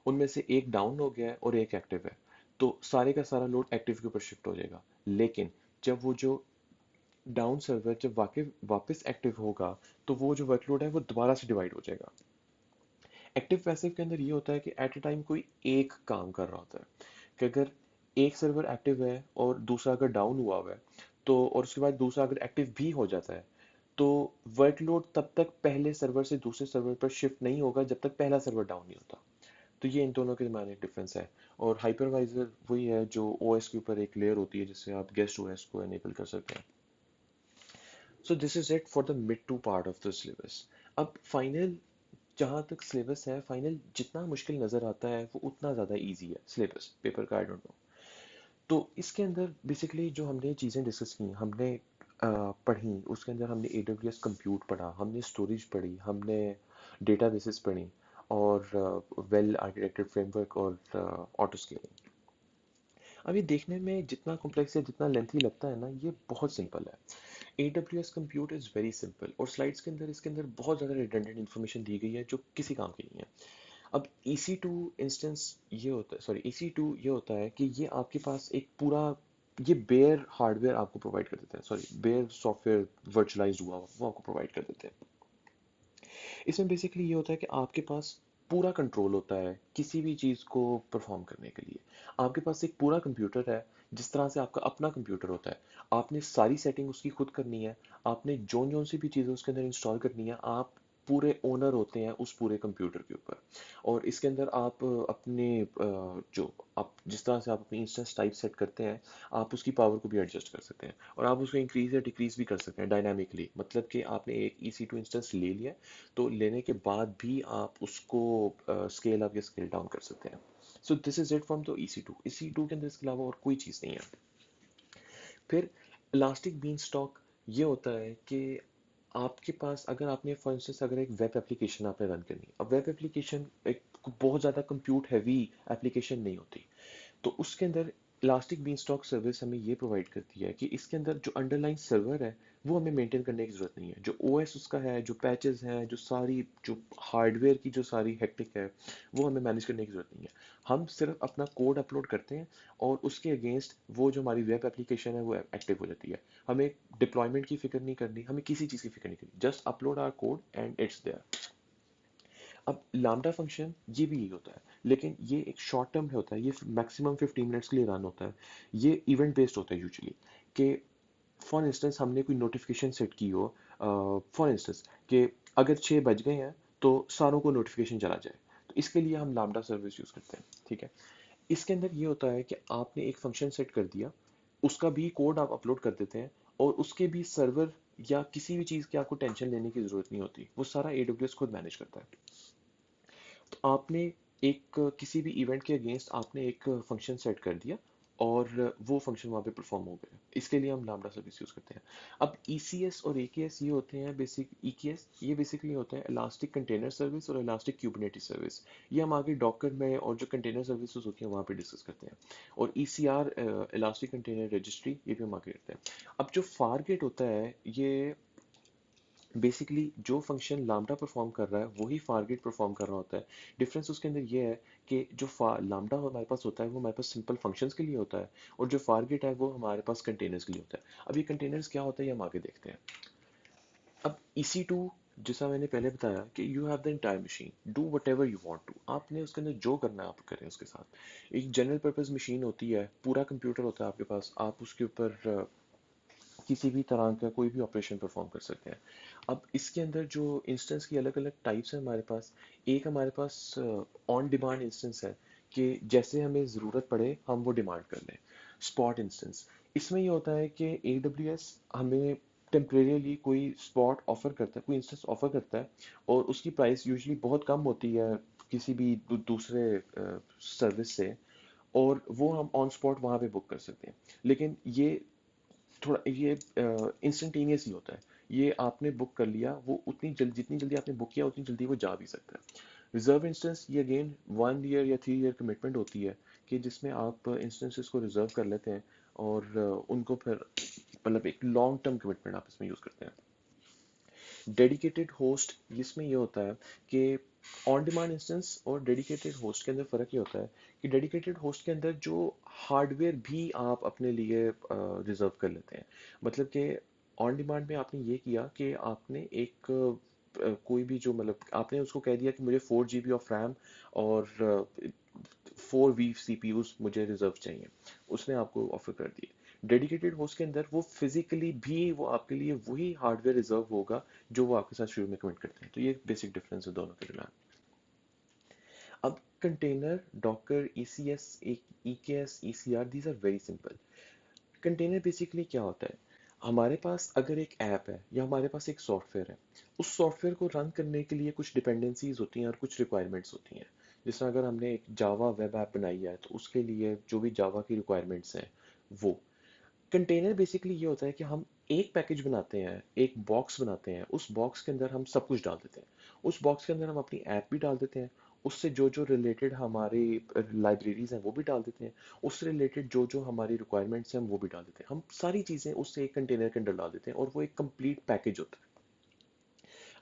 A: उनमें से एक डाउन हो गया है और एक एक्टिव है, तो सारे का सारा लोड एक्टिव के ऊपर शिफ्ट हो जाएगा। लेकिन जब वो जो डाउन सर्वर जब वापस एक्टिव होगा, तो वो जो वर्कलोड है वो दोबारा से डिवाइड हो जाएगा। एक्टिव पैसिव के अंदर ये होता है कि एट ए टाइम कोई एक काम कर रहा होता है, कि अगर एक सर्वर एक्टिव है और दूसरा अगर डाउन हुआ है, तो और उसके बाद दूसरा अगर एक्टिव भी हो जाता है, तो वर्कलोड तब तक पहले सर्वर से दूसरे सर्वर पर शिफ्ट नहीं होगा जब तक पहला सर्वर डाउन नहीं होता। तो ये इन दोनों के दरमियान एक डिफरेंस है। और हाइपरवाइजर वही है जो ओएस के ऊपर एक लेयर होती है जिससे आप गेस्ट ओएस को एनेबल कर सकते हैं। So this is it for the mid two part of the syllabus. अब फाइनल, जहाँ तक सिलेबस है, फाइनल जितना मुश्किल नज़र आता है वो उतना ज़्यादा इजी है सिलेबस पेपर का, आई डोंट नो। तो इसके अंदर बेसिकली जो हमने चीज़ें डिस्कस की, हमने पढ़ी, उसके अंदर हमने AWS कंप्यूट पढ़ा, हमने स्टोरेज पढ़ी, हमने डेटाबेसेस पढ़ी, और वेल आर्किटेक्टेड फ्रेमवर्क और ऑटो स्केलिंग। अब ये देखने में जितना कॉम्प्लेक्स या जितना लेंथी लगता है ना, ये बहुत सिंपल है। AWS compute is very simple, और स्लाइड्स के अंदर इसके अंदर बहुत ज़्यादा रिडंडेंट इन्फॉर्मेशन दी गई है जो किसी काम की नहीं है। अब EC2 इंस्टेंस ये होता है, सॉरी EC2 ये होता है कि ये आपके पास एक पूरा, ये बेयर हार्डवेयर आपको प्रोवाइड कर देते हैं, सॉरी बेयर सॉफ्टवेयर वर्चुअलाइज्ड हुआ वो आपको प्रोवाइड कर देते हैं। इसमें बेसिकली ये होता है कि आपके पास पूरा कंट्रोल होता है किसी भी चीज़ को परफॉर्म करने के लिए। आपके पास एक पूरा कंप्यूटर है, जिस तरह से आपका अपना कंप्यूटर होता है। आपने सारी सेटिंग उसकी खुद करनी है, आपने जोन जोन सी भी चीज़ें उसके अंदर इंस्टॉल करनी है, आप पूरे ओनर होते हैं उस पूरे कंप्यूटर के ऊपर। और इसके अंदर आप अपने जो आप जिस तरह से आप अपनी इंस्टेंस टाइप सेट करते हैं, आप उसकी पावर को भी एडजस्ट कर सकते हैं, और आप उसको इंक्रीज या डिक्रीज भी कर सकते हैं डायनामिकली। मतलब कि आपने एक EC2 इंस्टेंस ले लिया, तो लेने के बाद भी आप उसको स्केल अप या स्केल डाउन कर सकते हैं। So this is it from the EC2 के अंदर इसके अलावा और कोई चीज़ नहीं है। फिर इलास्टिक बीन स्टॉक ये होता है कि आपके पास अगर आपने फॉर इंस्टेंस अगर एक वेब एप्लीकेशन आपने रन करनी है, अब वेब एप्लीकेशन एक बहुत ज़्यादा कंप्यूट हैवी एप्लीकेशन नहीं होती, तो उसके अंदर इलास्टिक बीनस्टॉक सर्विस हमें ये प्रोवाइड करती है कि इसके अंदर जो अंडरलाइन सर्वर है वो हमें मेंटेन करने की ज़रूरत नहीं है। जो OS उसका है, जो पैचेस हैं, जो हार्डवेयर की जो सारी हेक्टिक है, वो हमें मैनेज करने की ज़रूरत नहीं है। हम सिर्फ अपना कोड अपलोड करते हैं, और उसके अगेंस्ट वो जो हमारी वेब एप्लीकेशन है वो एक्टिव हो जाती है। हमें डिप्लॉयमेंट की फिक्र नहीं करनी, हमें किसी चीज़ की फिक्र नहीं करनी, just upload our code and it's there. अब लामडा फंक्शन ये भी यही होता है, लेकिन ये एक शॉर्ट टर्म होता है, ये मैक्सिमम 15 मिनट्स के लिए रन होता है। ये इवेंट बेस्ड होता है यूजुअली, कि फॉर इंस्टेंस हमने कोई नोटिफिकेशन सेट की हो, फॉर इंस्टेंस कि अगर 6 बज गए हैं तो सारों को नोटिफिकेशन चला जाए, तो इसके लिए हम लामडा सर्विस यूज़ करते हैं। ठीक है, इसके अंदर ये होता है कि आपने एक फंक्शन सेट कर दिया, उसका भी कोड आप अपलोड कर देते हैं, और उसके भी सर्वर या किसी भी चीज़ की आपको टेंशन लेने की ज़रूरत नहीं होती, वो सारा AWS खुद मैनेज करता है। तो आपने एक किसी भी इवेंट के अगेंस्ट आपने एक फंक्शन सेट कर दिया, और वो फंक्शन वहाँ पे परफॉर्म हो गया, इसके लिए हम लामडा सर्विस यूज़ करते हैं। अब ECS और AKS ये होते हैं बेसिक, EKS ये बेसिकली होता है इलास्टिक कंटेनर सर्विस और इलास्टिक क्यूबरनेटिस सर्विस। ये हम आगे डॉकर में और जो कंटेनर सर्विसेज होती हैं वहाँ पे डिस्कस करते हैं। और ECR इलास्टिक कंटेनर रजिस्ट्री, ये भी हम आगे करते हैं। अब जो फारगेट होता है, ये बेसिकली जो फंक्शन लामडा परफॉर्म कर रहा है वही फारगेट परफॉर्म कर रहा होता है। डिफरेंस उसके अंदर ये है कि जो लामडा हमारे पास होता है वो हमारे पास सिंपल फंक्शंस के लिए होता है, और जो फारगेट है वो हमारे पास कंटेनर्स के लिए होता है। अब ये कंटेनर्स क्या होता है ये हम आगे देखते हैं। अब EC2, जैसा मैंने पहले बताया कि you have the entire machine, do whatever you want to, आपने उसके अंदर जो करना है आप करें उसके साथ। एक जनरल पर्पज मशीन होती है, पूरा कंप्यूटर होता है आपके पास, आप उसके ऊपर किसी भी तरह का कोई भी ऑपरेशन परफॉर्म कर सकते हैं। अब इसके अंदर जो इंस्टेंस की अलग अलग टाइप्स हैं हमारे पास, एक हमारे पास ऑन डिमांड इंस्टेंस है, कि जैसे हमें ज़रूरत पड़े हम वो डिमांड कर लें। स्पॉट इंस्टेंस, इसमें ये होता है कि AWS हमें टेम्परेरीली कोई स्पॉट ऑफर करता है, कोई इंस्टेंस ऑफर करता है, और उसकी प्राइस यूजुअली बहुत कम होती है किसी भी दूसरे सर्विस से, और वो हम ऑन स्पॉट वहाँ पे बुक कर सकते हैं। लेकिन थोड़ा ये इंस्टेंटेनियस ही होता है। ये आपने बुक कर लिया, वो उतनी जल्दी, जितनी जल्दी आपने बुक किया उतनी जल्दी वो जा भी सकता है। रिजर्व इंस्टेंस ये अगेन 1 ईयर या 3 ईयर कमिटमेंट होती है, कि जिसमें आप इंस्टेंसेस को रिजर्व कर लेते हैं और उनको फिर मतलब एक लॉन्ग टर्म कमिटमेंट आप इसमें यूज करते हैं। डेडिकेटेड होस्ट, इसमें ये होता है कि ऑन डिमांड इंस्टेंस और डेडिकेटेड होस्ट के अंदर फ़र्क ये होता है कि डेडिकेटेड होस्ट के अंदर जो हार्डवेयर भी आप अपने लिए रिजर्व कर लेते हैं। मतलब कि ऑन डिमांड में आपने ये किया कि आपने एक कोई भी जो मतलब आपने उसको कह दिया कि मुझे 4 GB ऑफ रैम और 4 वी सी पी यूज मुझे रिजर्व चाहिए, उसने आपको ऑफर कर दिए। डेडिकेटेड होस्ट के अंदर वो फिजिकली भी वो आपके लिए वही हार्डवेयर रिजर्व होगा जो वो आपके साथ शुरू में कमिट करते हैं। तो ये बेसिक डिफरेंस है दोनों के दरमियान। अब container, docker, ECS, EKS, ECR, these are very simple. Container basically क्या होता है, हमारे पास अगर एक ऐप है या हमारे पास एक सॉफ्टवेयर है, उस सॉफ्टवेयर को रन करने के लिए कुछ डिपेंडेंसीज होती हैं और कुछ रिक्वायरमेंट्स होती हैं। जैसे अगर हमने एक जावा वेब ऐप बनाई है तो उसके लिए जो भी जावा की रिक्वायरमेंट्स हैं वो। कंटेनर बेसिकली ये होता है कि हम एक पैकेज बनाते हैं, एक बॉक्स बनाते हैं, उस बॉक्स के अंदर हम सब कुछ डाल देते हैं। उस बॉक्स के अंदर हम अपनी ऐप भी डाल देते हैं, उससे जो जो रिलेटेड हमारी लाइब्रेरीज हैं वो भी डाल देते हैं, उससे रिलेटेड जो जो हमारी रिक्वायरमेंट्स हैं हम वो भी डाल देते हैं। हम सारी चीज़ें उससे एक कंटेनर के अंदर डाल देते हैं और वो एक कंप्लीट पैकेज होता है।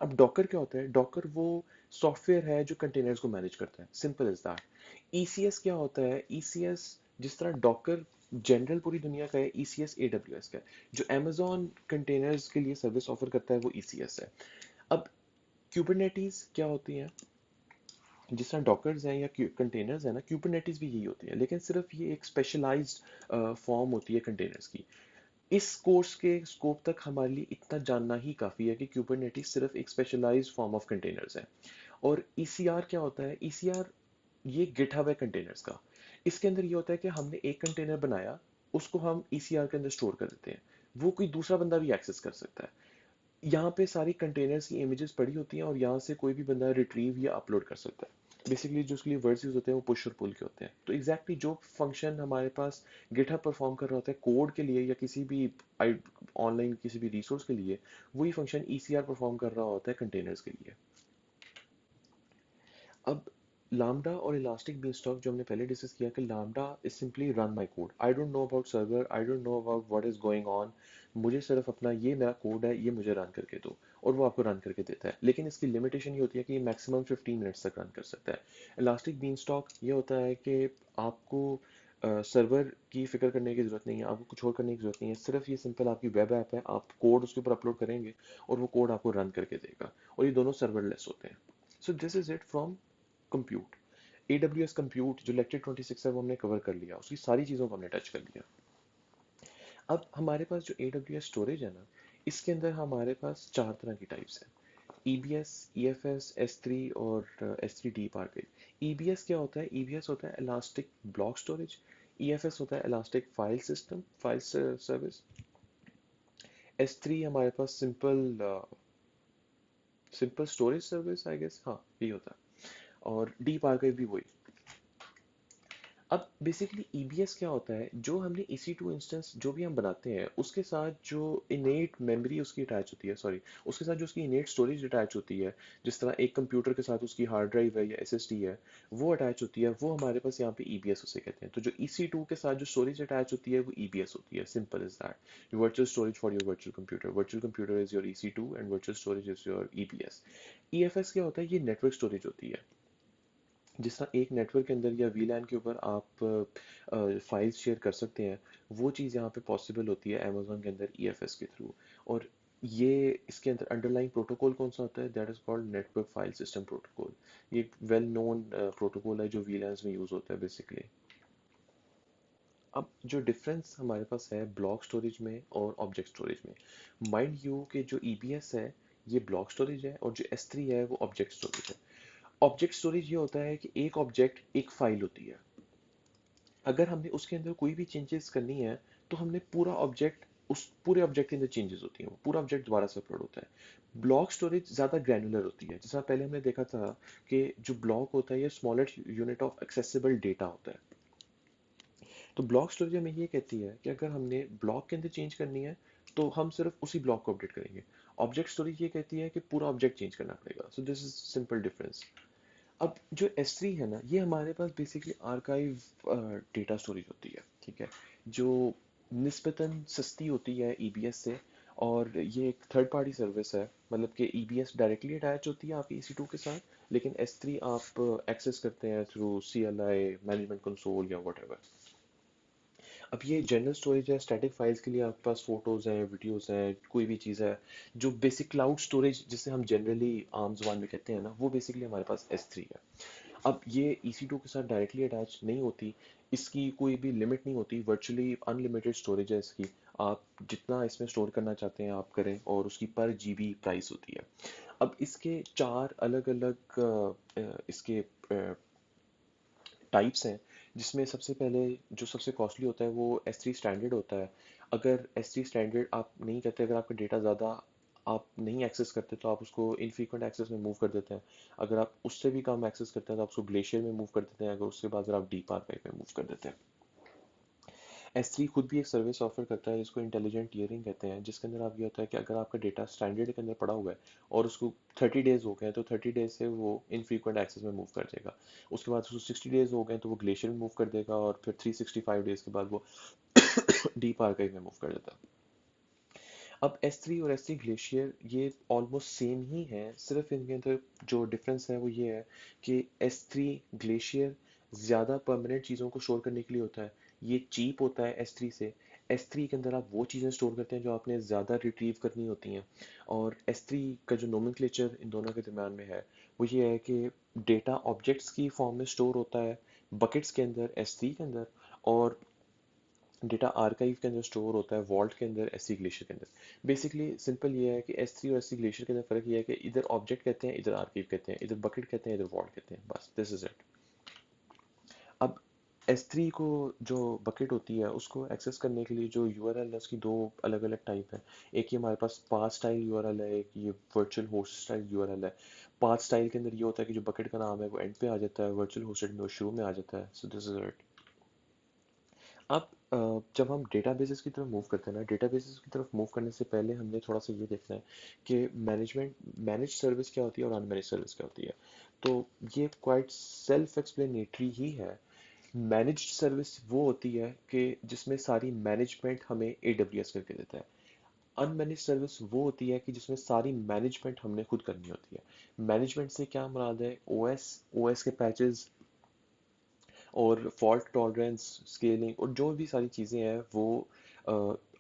A: अब डॉकर क्या होता है, डॉकर वो सॉफ्टवेयर है जो कंटेनर्स को मैनेज करता है, सिंपल इज दैट। ECS क्या होता है, ECS जिस तरह डॉकर जनरल पूरी दुनिया का है, ECS AWS का है। जो Amazon कंटेनर्स के लिए सर्विस ऑफर करता है वो ECS है। अब क्यूबरनेटीज क्या होती है, जिस तरह डॉकर्स हैं या कंटेनर्स हैं ना, क्यूबरनेटीज भी यही होती है, लेकिन सिर्फ ये एक स्पेशलाइज्ड फॉर्म होती है कंटेनर्स की। इस कोर्स के स्कोप तक हमारे लिए इतना जानना ही काफ़ी है कि क्यूबरनेटीज सिर्फ एक स्पेशलाइज्ड फॉर्म ऑफ कंटेनर्स है। और ECR क्या होता है, ECR ये गिटहब है कंटेनर्स का। इसके अंदर ये होता है कि हमने एक कंटेनर बनाया, उसको हम ECR के अंदर स्टोर कर देते हैं, वो कोई दूसरा बंदा भी एक्सेस कर सकता है। यहाँ पे सारी कंटेनर्स की इमेजेस पड़ी होती हैं और यहाँ से कोई भी बंदा रिट्रीव या अपलोड कर सकता है। बेसिकली जो उसके लिए वर्ड्स यूज होते हैं वो पुश और पुल के होते हैं। तो एग्जैक्टली जो फंक्शन हमारे पास गिटहब परफॉर्म कर रहा होता है कोड के लिए या किसी भी ऑनलाइन किसी भी रिसोर्स के लिए, वही फंक्शन ECR परफॉर्म कर रहा होता है कंटेनर्स के लिए। अब लामडा और इलास्टिक बीनस्टॉक जो हमने पहले डिस्कस किया कि lambda is simply run my code, I don't know about server, I don't know about what is going on, मुझे सिर्फ अपना ये मेरा कोड है ये मुझे रन करके दो, और वो आपको रन करके देता है। लेकिन इसकी लिमिटेशन ये होती है कि ये मैक्सिमम 15 मिनट्स तक रन कर सकता है। इलास्टिक बीनस्टॉक ये होता है कि आपको सर्वर की फिक्र करने की ज़रूरत नहीं है, आपको कुछ और करने की ज़रूरत नहीं है, सिर्फ ये सिंपल आपकी वेब ऐप है, आप कोड उसके ऊपर अपलोड करेंगे और वो कोड आपको रन करके देगा, और ये दोनों सर्वरलेस होते हैं। So this is it from compute. AWS compute जो लेक्चर 26 है वो हमने कवर कर लिया, उसकी सारी चीज़ों को हमने टच कर लिया। अब हमारे पास जो AWS स्टोरेज है ना, इसके अंदर हमारे पास 4 तरह की टाइप्स हैं, EBS, EFS, S3 और S3 डीप आर्काइव। EBS क्या होता है, EBS होता है इलास्टिक ब्लॉक स्टोरेज, EFS होता है elastic file system file service, S3 हमारे पास simple simple storage service I guess, हाँ यही होता है, और डीप आर्काइव भी वही। अब बेसिकली EBS क्या होता है, जो हमने EC2 इंस्टेंस जो भी हम बनाते हैं उसके साथ जो इनेट मेमोरी उसकी अटैच होती है, सॉरी उसके साथ जो उसकी इनेट स्टोरेज अटैच होती है, जिस तरह एक कंप्यूटर के साथ उसकी हार्ड ड्राइव है या SSD है वो अटैच होती है, वो हमारे पास यहाँ पे EBS उसे कहते हैं। तो जो EC2 के साथ जो स्टोरेज अटैच होती है वो EBS होती है, simple is that. Virtual storage for your virtual computer is your EC2 and virtual storage is your EBS। EFS क्या होता है, ये नेटवर्क स्टोरेज होती है। जिस तरह एक नेटवर्क के अंदर या VLAN के ऊपर आप फाइल्स शेयर कर सकते हैं, वो चीज़ यहाँ पे पॉसिबल होती है अमेजोन के अंदर EFS के थ्रू। और ये इसके अंदर अंडरलाइन प्रोटोकॉल कौन सा होता है, that is called network file system protocol. ये एक वेल नोन प्रोटोकॉल है जो VLANs में यूज होता है बेसिकली। अब जो डिफरेंस हमारे पास है ब्लॉक स्टोरेज में और ऑब्जेक्ट स्टोरेज में, माइंड यू कि जो EBS है ये ब्लॉक स्टोरेज है और जो S3 है वो ऑब्जेक्ट स्टोरेज है। ऑब्जेक्ट स्टोरेज ये होता है कि एक ऑब्जेक्ट एक फाइल होती है, अगर हमने उसके अंदर कोई भी चेंजेस करनी है तो हमने पूरा ऑब्जेक्ट, उस पूरे ऑब्जेक्ट के अंदर चेंजेस होती हैं, वो पूरा ऑब्जेक्ट दोबारा से अपलोड होता है। ब्लॉक स्टोरेज ज़्यादा ग्रैनुलर होती है, जैसा पहले हमने देखा था कि जो ब्लॉक होता है ये smallest unit of accessible data होता है। तो ब्लॉक स्टोरेज हमें ये कहती है कि अगर हमने ब्लॉक के अंदर चेंज करनी है तो हम सिर्फ उसी ब्लॉक को अपडेट करेंगे। ऑब्जेक्ट स्टोरेज ये कहती है कि पूरा ऑब्जेक्ट चेंज करना पड़ेगा। सो दिस इज सिंपल डिफरेंस। अब जो S3 है ना, ये हमारे पास बेसिकली आर्काइव डेटा स्टोरेज होती है, ठीक है, जो निस्बतन सस्ती होती है EBS से। और ये एक थर्ड पार्टी सर्विस है, मतलब कि EBS डायरेक्टली अटैच होती है आपके EC2 के साथ, लेकिन S3 आप एक्सेस करते हैं थ्रू CLI मैनेजमेंट कंसोल या वट। अब ये जनरल स्टोरेज है स्टैटिक फाइल्स के लिए, आपके पास फोटोज हैं, वीडियोस हैं, कोई भी चीज़ है। जो बेसिक क्लाउड स्टोरेज जिसे हम जनरली आम जुबान में कहते हैं ना, वो बेसिकली हमारे पास S3 है। अब ये EC2 के साथ डायरेक्टली अटैच नहीं होती, इसकी कोई भी लिमिट नहीं होती, वर्चुअली अनलिमिटेड स्टोरेज है इसकी। आप जितना इसमें स्टोर करना चाहते हैं आप करें, और उसकी पर GB प्राइस होती है। अब इसके चार अलग अलग इसके टाइप्स हैं, जिसमें सबसे पहले जो सबसे कॉस्टली होता है वो S3 स्टैंडर्ड होता है। अगर S3 स्टैंडर्ड आप नहीं करते, अगर आपका डेटा ज़्यादा आप नहीं एक्सेस करते, तो आप उसको इनफ्रीक्वेंट एक्सेस में मूव कर देते हैं। अगर आप उससे भी कम एक्सेस करते हैं तो आप उसको ग्लेशियर में मूव कर देते हैं। अगर उसके बाद अगर आप डीप आर्काइव में मूव कर देते हैं। S3 खुद भी एक सर्विस ऑफर करता है जिसको इंटेलिजेंट टियरिंग कहते हैं, जिसके अंदर आप ये होता है कि अगर आपका डेटा स्टैंडर्ड के अंदर पड़ा हुआ है और उसको 30 डेज हो गए हैं, तो 30 डेज से वो इनफ्रीक्वेंट एक्सेस में मूव कर देगा। उसके बाद उसको 60 डेज हो गए हैं तो वो ग्लेशियर में मूव कर देगा, और फिर 365 डेज के बाद वो डीप आर्काइव में मूव कर देता है। अब S3 और S3 ग्लेशियर ये ऑलमोस्ट सेम ही है, सिर्फ इनके अंदर जो डिफरेंस है वो ये है कि S3 ग्लेशियर ज़्यादा परमानेंट चीज़ों को स्टोर करने के लिए होता है। ये चीप होता है S3 से। S3 के अंदर आप वो चीज़ें स्टोर करते हैं जो आपने ज़्यादा रिट्रीव करनी होती हैं। और S3 का जो नोमेनक्लेचर इन दोनों के दरम्यान में है वो ये है कि डेटा ऑब्जेक्ट्स की फॉर्म में स्टोर होता है बकेट्स के अंदर S3 के अंदर, और डेटा आर्काइव के अंदर स्टोर होता है वॉल्ट के अंदर S3 ग्लेशियर के अंदर। बेसिकली सिंपल ये है कि S3 और S3 ग्लेशियर के अंदर फ़र्क ये है कि इधर ऑब्जेक्ट कहते हैं, इधर आर्काइव कहते हैं, इधर बकेट कहते हैं, इधर वॉल्ट कहते हैं, बस दिस इज इट। अब S3 को जो बकेट होती है उसको एक्सेस करने के लिए जो URL है उसकी दो अलग अलग टाइप है। एक ये हमारे पास पाथ स्टाइल URL है, एक ये वर्चुअल होस्ट स्टाइल URL है। पाथ स्टाइल के अंदर ये होता है कि जो बकेट का नाम है वो एंड पे आ जाता है, वर्चुअल होस्टेड में वो शुरू में आ जाता है। So this is it. अब जब हम डेटाबेसेस की तरफ मूव करते हैं ना, डेटाबेसेस की तरफ मूव करने से पहले हमने थोड़ा सा ये देखना है कि मैनेज सर्विस क्या होती है और अनमैनेज सर्विस क्या होती है। तो ये क्वाइट सेल्फ एक्सप्लेनेटरी ही है। मैनेज्ड सर्विस वो होती है कि जिसमें सारी मैनेजमेंट हमें AWS करके देता है। अनमैनेज सर्विस वो होती है कि जिसमें सारी मैनेजमेंट हमने खुद करनी होती है। मैनेजमेंट से क्या मुराद है? OS के पैचेस और फॉल्ट टॉलरेंस, स्केलिंग और जो भी सारी चीज़ें हैं वो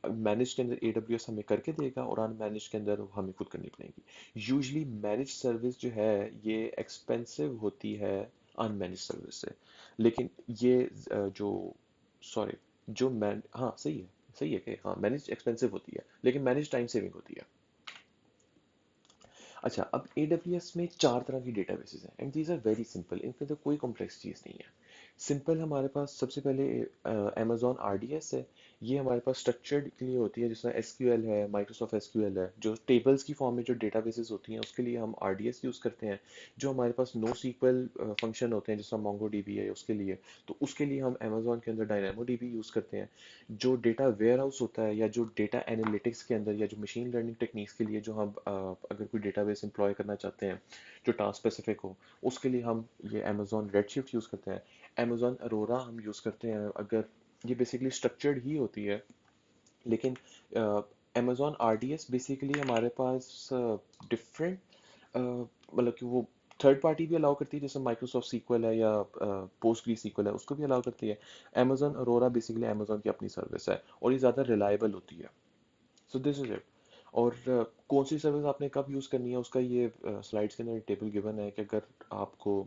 A: मैनेज के अंदर AWS हमें करके देगा, और अनमैनेज के अंदर हमें खुद करनी पड़ेगी। यूजली मैनेज सर्विस जो है ये एक्सपेंसिव होती है अनमैनेज सर्विस से। लेकिन ये जो सॉरी जो मैन हाँ सही है कि हाँ मैनेज एक्सपेंसिव होती है, लेकिन मैनेज टाइम सेविंग होती है। अच्छा, अब AWS में चार तरह की डेटाबेसेस हैं and these are very simple, इनके अंदर कोई कॉम्प्लेक्स चीज़ नहीं है। सिंपल हमारे पास सबसे पहले Amazon RDS है। ये हमारे पास स्ट्रक्चर्ड के लिए होती है, जिसमें SQL है, माइक्रोसॉफ्ट SQL है। जो टेबल्स की फॉर्म में जो डेटाबेसेस होती हैं उसके लिए हम RDS यूज़ करते हैं। जो हमारे पास नो SQL फंक्शन होते हैं, जैसा MongoDB है उसके लिए, तो उसके लिए हम Amazon के अंदर DynamoDB यूज़ करते हैं। जो डेटा वेयर हाउस होता है, या जो डेटा एनालिटिक्स के अंदर, या जो मशीन लर्निंग टेक्निक्स के लिए जो हम अगर कोई डेटाबेस एम्प्लॉय करना चाहते हैं जो टास्क स्पेसिफिक हो, उसके लिए हम ये Amazon Redshift यूज़ करते हैं। Amazon Aurora हम यूज़ करते हैं। अगर ये बेसिकली स्ट्रक्चर्ड ही होती है, लेकिन Amazon RDS बेसिकली हमारे पास डिफरेंट मतलब कि वो थर्ड पार्टी भी अलाउ करती है, जैसे माइक्रोसॉफ्ट SQL है या पोस्टग्री SQL है, उसको भी अलाउ करती है। Amazon Aurora बेसिकली Amazon की अपनी सर्विस है, और ये ज़्यादा रिलायबल होती है। So this is it. और कौन सी सर्विस आपने कब यूज़ करनी है उसका ये स्लाइड्स के अंदर टेबल गिवन है कि अगर आपको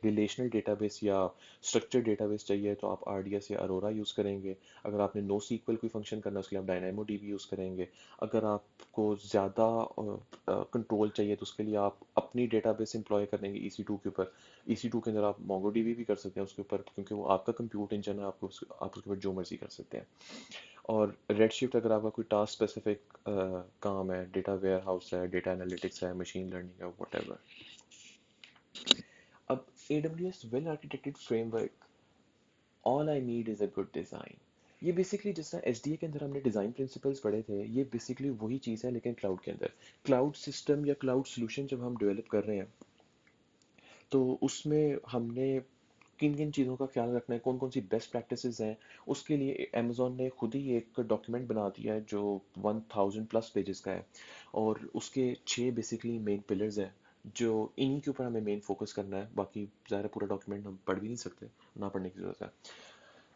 A: रिलेशनल डेटाबेस या स्ट्रक्चर्ड डेटाबेस चाहिए तो आप RDS या अरोरा यूज़ करेंगे। अगर आपने नो SQL कोई फंक्शन करना है उसके लिए आप DynamoDB यूज़ करेंगे। अगर आपको ज़्यादा कंट्रोल चाहिए तो उसके लिए आप अपनी डेटाबेस एम्प्लॉय करेंगे EC2 के ऊपर। EC2 के अंदर आप MongoDB भी कर सकते हैं उसके ऊपर, क्योंकि वो आपका कंप्यूट इंजन है, आप उसके ऊपर जो मर्जी कर सकते हैं। और Redshift अगर आपका कोई टास्क स्पेसिफिक काम है, डेटा वेयर हाउस है, डेटा एनालिटिक्स है, मशीन लर्निंग है, वट। अब AWS well architected framework all I need is a good design. ये बेसिकली जिस तरह एसडीए के अंदर हमने डिज़ाइन प्रिंसिपल्स पढ़े थे, ये बेसिकली वही चीज़ है लेकिन क्लाउड के अंदर। क्लाउड सिस्टम या क्लाउड सोल्यूशन जब हम डेवलप कर रहे हैं, तो उसमें हमने किन किन चीज़ों का ख्याल रखना है, कौन कौन सी बेस्ट प्रैक्टिसेस हैं, उसके लिए अमेजोन ने खुद ही एक डॉक्यूमेंट बना दिया है जो 1000+ पेजेस का है। और उसके 6 बेसिकली मेन पिलर्स हैं, जो इन्हीं के ऊपर हमें मेन फोकस करना है। बाकी ज़्यादा पूरा डॉक्यूमेंट हम पढ़ भी नहीं सकते, ना पढ़ने की ज़रूरत है।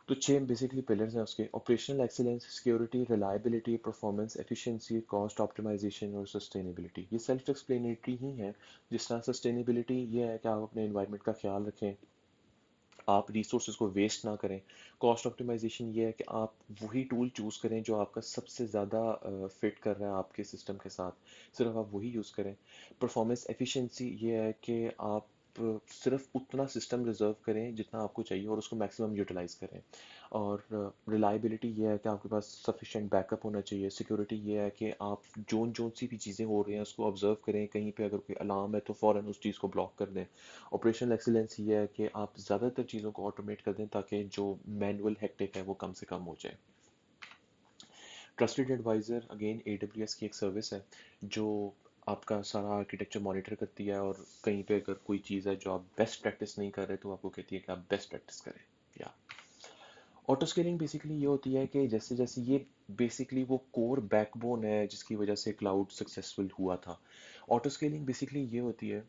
A: तो 6 बेसिकली पिलर्स हैं उसके: operational excellence, security, reliability, performance, efficiency, cost optimization और सस्टेनेबिलिटी। ये सेल्फ एक्सप्लेनेटरी ही है। जिस तरह सस्टेनेबिलिटी ये है कि आप अपने एनवायरनमेंट का ख्याल रखें, आप रिसोर्सेज को वेस्ट ना करें। कॉस्ट ऑप्टिमाइजेशन ये है कि आप वही टूल चूज़ करें जो आपका सबसे ज़्यादा फिट कर रहा है आपके सिस्टम के साथ, सिर्फ आप वही यूज़ करें। परफॉर्मेंस एफिशिएंसी ये है कि आप सिर्फ उतना सिस्टम रिजर्व करें जितना आपको चाहिए और उसको मैक्सिमम यूटिलाइज करें। और रिलायबिलिटी ये है कि आपके पास सफिशिएंट बैकअप होना चाहिए। सिक्योरिटी ये है कि आप जोन जोन सी भी चीज़ें हो रही हैं उसको ऑब्जर्व करें, कहीं पे अगर कोई अलार्म है तो फ़ौरन उस चीज़ को ब्लॉक कर दें। ऑपरेशनल एक्सीलेंस ये है कि आप ज़्यादातर चीज़ों को ऑटोमेट कर दें ताकि जो मैनुअल हेक्टिक है वो कम से कम हो जाए। ट्रस्टेड एडवाइज़र अगेन AWS की एक सर्विस है जो आपका सारा आर्किटेक्चर मॉनिटर करती है, और कहीं पे अगर कोई चीज़ है जो आप बेस्ट प्रैक्टिस नहीं कर रहे तो आपको कहती है कि आप बेस्ट प्रैक्टिस करें। या ऑटो स्केलिंग बेसिकली ये होती है कि जैसे जैसे ये बेसिकली वो कोर बैकबोन है जिसकी वजह से क्लाउड सक्सेसफुल हुआ था। ऑटो स्केलिंग बेसिकली ये होती है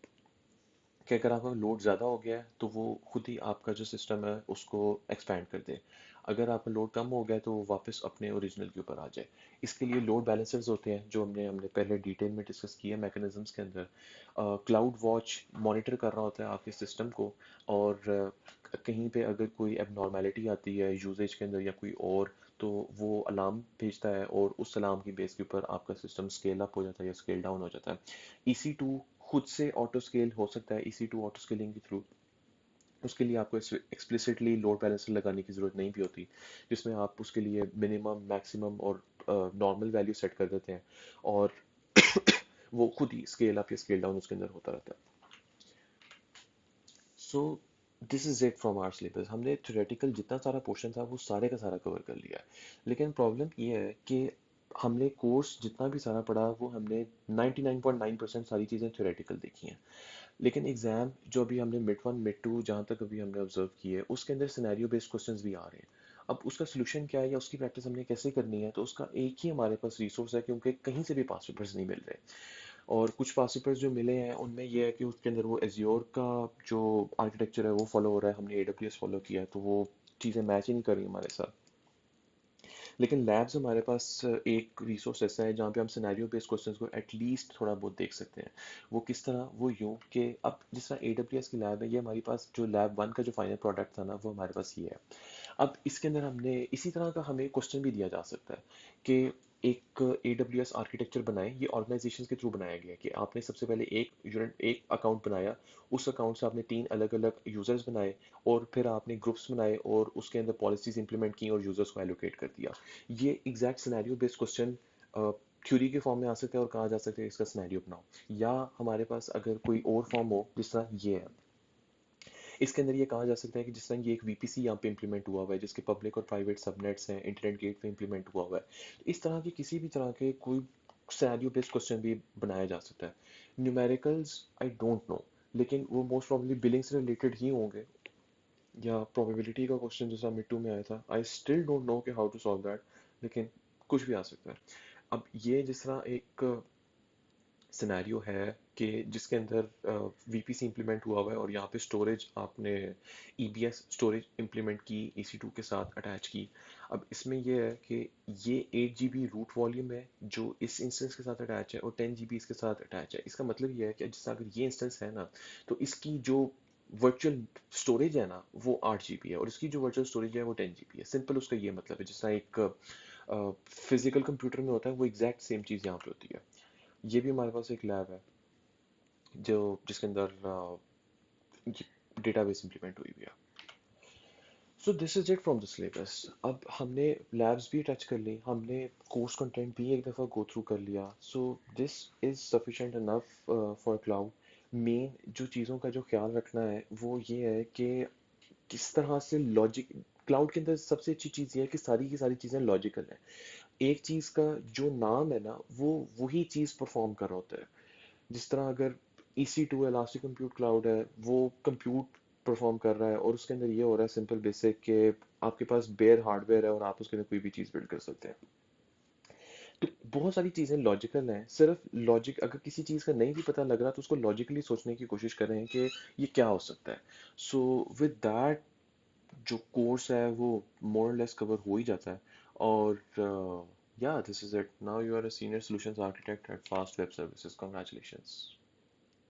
A: कि अगर आपका लोड ज़्यादा हो गया है तो वो खुद ही आपका जो सिस्टम है उसको एक्सपैंड कर दे। अगर आपका लोड कम हो गया है तो वो वापस अपने ओरिजिनल के ऊपर आ जाए। इसके लिए लोड बैलेंसर्स होते हैं जो हमने हमने पहले डिटेल में डिस्कस किया मैकेनिज्म्स के अंदर। क्लाउड वॉच मॉनिटर कर रहा होता है आपके सिस्टम को, और कहीं पे अगर कोई एबनॉर्मेलिटी आती है यूजेज के अंदर या कोई और, तो वो अलार्म भेजता है और उस अलार्म की बेस के ऊपर आपका सिस्टम स्केल अप हो जाता है या स्केल डाउन हो जाता है। EC2 खुद से ऑटो स्केल हो सकता है EC2 ऑटो स्केलिंग के थ्रू। उसके लिए आपको एक्सप्लिसिटली लोड बैलेंसर लगाने की ज़रूरत नहीं भी होती, जिसमें आप उसके लिए मिनिमम मैक्सिमम और नॉर्मल वैल्यू सेट कर देते हैं, और वो खुद ही स्केल अप या स्केल डाउन उसके अंदर होता रहता है। So this is it from our syllabus. हमने थ्योरेटिकल जितना सारा पोर्शन था वो सारे का सारा कवर कर लिया है। लेकिन प्रॉब्लम ये है कि हमने कोर्स जितना भी सारा पढ़ा वो हमने 99.9% सारी चीज़ें थ्योरेटिकल देखी हैं। लेकिन एग्जाम जो अभी हमने मिड वन मिड टू जहाँ तक अभी हमने ऑब्जर्व की है उसके अंदर सिनेरियो बेस्ड क्वेश्चंस भी आ रहे हैं। अब उसका सोल्यूशन क्या है या उसकी प्रैक्टिस हमने कैसे करनी है, तो उसका एक ही हमारे पास रिसोर्स है, क्योंकि कहीं से भी पास पेपर्स नहीं मिल रहे। और कुछ पास पेपर्स जो मिले हैं उनमें यह है कि उसके अंदर वो एज्योर का जो आर्किटेक्चर है वो फॉलो हो रहा है, हमने AWS फॉलो किया है, तो वो चीज़ें मैच ही नहीं कर रही हमारे साथ। लेकिन लैब्स हमारे पास एक रिसोर्स ऐसा है जहाँ पे हम सिनेरियो बेस्ड क्वेश्चंस को एटलीस्ट थोड़ा बहुत देख सकते हैं। वो किस तरह, वो यूँ कि अब जिस तरह AWS की लैब है, ये हमारी पास जो लैब 1 का जो फाइनल प्रोडक्ट था ना वो हमारे पास ये है। अब इसके अंदर हमने इसी तरह का हमें क्वेश्चन भी दिया जा सकता है कि एक AWS आर्किटेक्चर बनाएं। ये ऑर्गेनाइजेशन के थ्रू बनाया गया है कि आपने सबसे पहले एक यूनिट एक अकाउंट बनाया, उस अकाउंट से आपने 3 अलग अलग यूजर्स बनाए, और फिर आपने ग्रुप्स बनाए और उसके अंदर पॉलिसीज इंप्लीमेंट की और यूजर्स को एलोकेट कर दिया। ये exact scenario based question theory के फॉर्म में आ सकता है और कहा जा सकता है इसका सिनेरियो बनाओ। या हमारे पास अगर कोई और फॉर्म हो जिस तरह ये है, इसके अंदर ये कहा जा सकता है कि जिस तरह ये एक VPC यहाँ पे इंप्लीमेंट हुआ हुआ है जिसके पब्लिक और प्राइवेट सबनेट्स हैं, इंटरनेट गेट पे इंप्लीमेंट हुआ हुआ है। इस तरह की किसी भी तरह के कोई सिनेरियो बेस्ड क्वेश्चन भी बनाया जा सकता है। न्यूमेरिकल्स आई डोंट नो, लेकिन वो मोस्ट प्रोबेबली बिलिंग से रिलेटेड ही होंगे, या प्रोबेबिलिटी का क्वेश्चन जैसा मिड टू में आया था। आई स्टिल डोंट नो कि हाउ टू सॉल्व दैट, लेकिन कुछ भी आ सकता है। अब ये जिस तरह एक सिनेरियो है कि जिसके अंदर VPC इंप्लीमेंट हुआ हुआ है और यहाँ पे स्टोरेज आपने EBS स्टोरेज इंप्लीमेंट की EC2 के साथ अटैच की। अब इसमें ये है कि ये 8 GB रूट वॉल्यूम है जो इस इंस्टेंस के साथ अटैच है और 10 GB इसके साथ अटैच है। इसका मतलब ये है कि जिस अगर ये इंस्टेंस है ना, तो इसकी जो वर्चुअल स्टोरेज है ना वो 8 GB है, और इसकी जो वर्चुअल स्टोरेज है वो 10 GB है। सिंपल उसका ये मतलब है, जिस तरह एक फिजिकल कंप्यूटर में होता है वो एग्जैक्ट सेम चीज़ यहाँ पे होती है। ये भी हमारे पास एक लैब है जो जिसके अंदर डेटाबेस इंप्लीमेंट हुई हुई है। So this is it from the syllabus. अब हमने लैब्स भी टच कर ली, हमने कोर्स कंटेंट भी एक दफ़ा गो थ्रू कर लिया। सो this is sufficient enough for cloud. Main जो चीज़ों का जो ख्याल रखना है वो ये है कि किस तरह से लॉजिक क्लाउड के अंदर सबसे अच्छी चीज़ ये है कि सारी की सारी चीज़ें लॉजिकल है। एक चीज़ का जो नाम है ना, वो वही चीज़ परफॉर्म कर रहा होता है। जिस तरह अगर EC2 इलास्टिक कंप्यूट क्लाउड है, वो कंप्यूट परफॉर्म कर रहा है और उसके अंदर ये हो रहा है सिंपल बेसिक कि आपके पास बेयर हार्डवेयर है और आप उसके अंदर कोई भी चीज़ बिल्ड कर सकते हैं। तो बहुत सारी चीज़ें लॉजिकल हैं, सिर्फ लॉजिक अगर किसी चीज़ का नहीं भी पता लग रहा तो उसको लॉजिकली सोचने की कोशिश कर रहे हैं कि ये क्या हो सकता है। सो विद दैट जो कोर्स है वो मोर लेस कवर हो ही जाता है। और या this is it, now you are a senior solutions architect at fast web services, congratulations.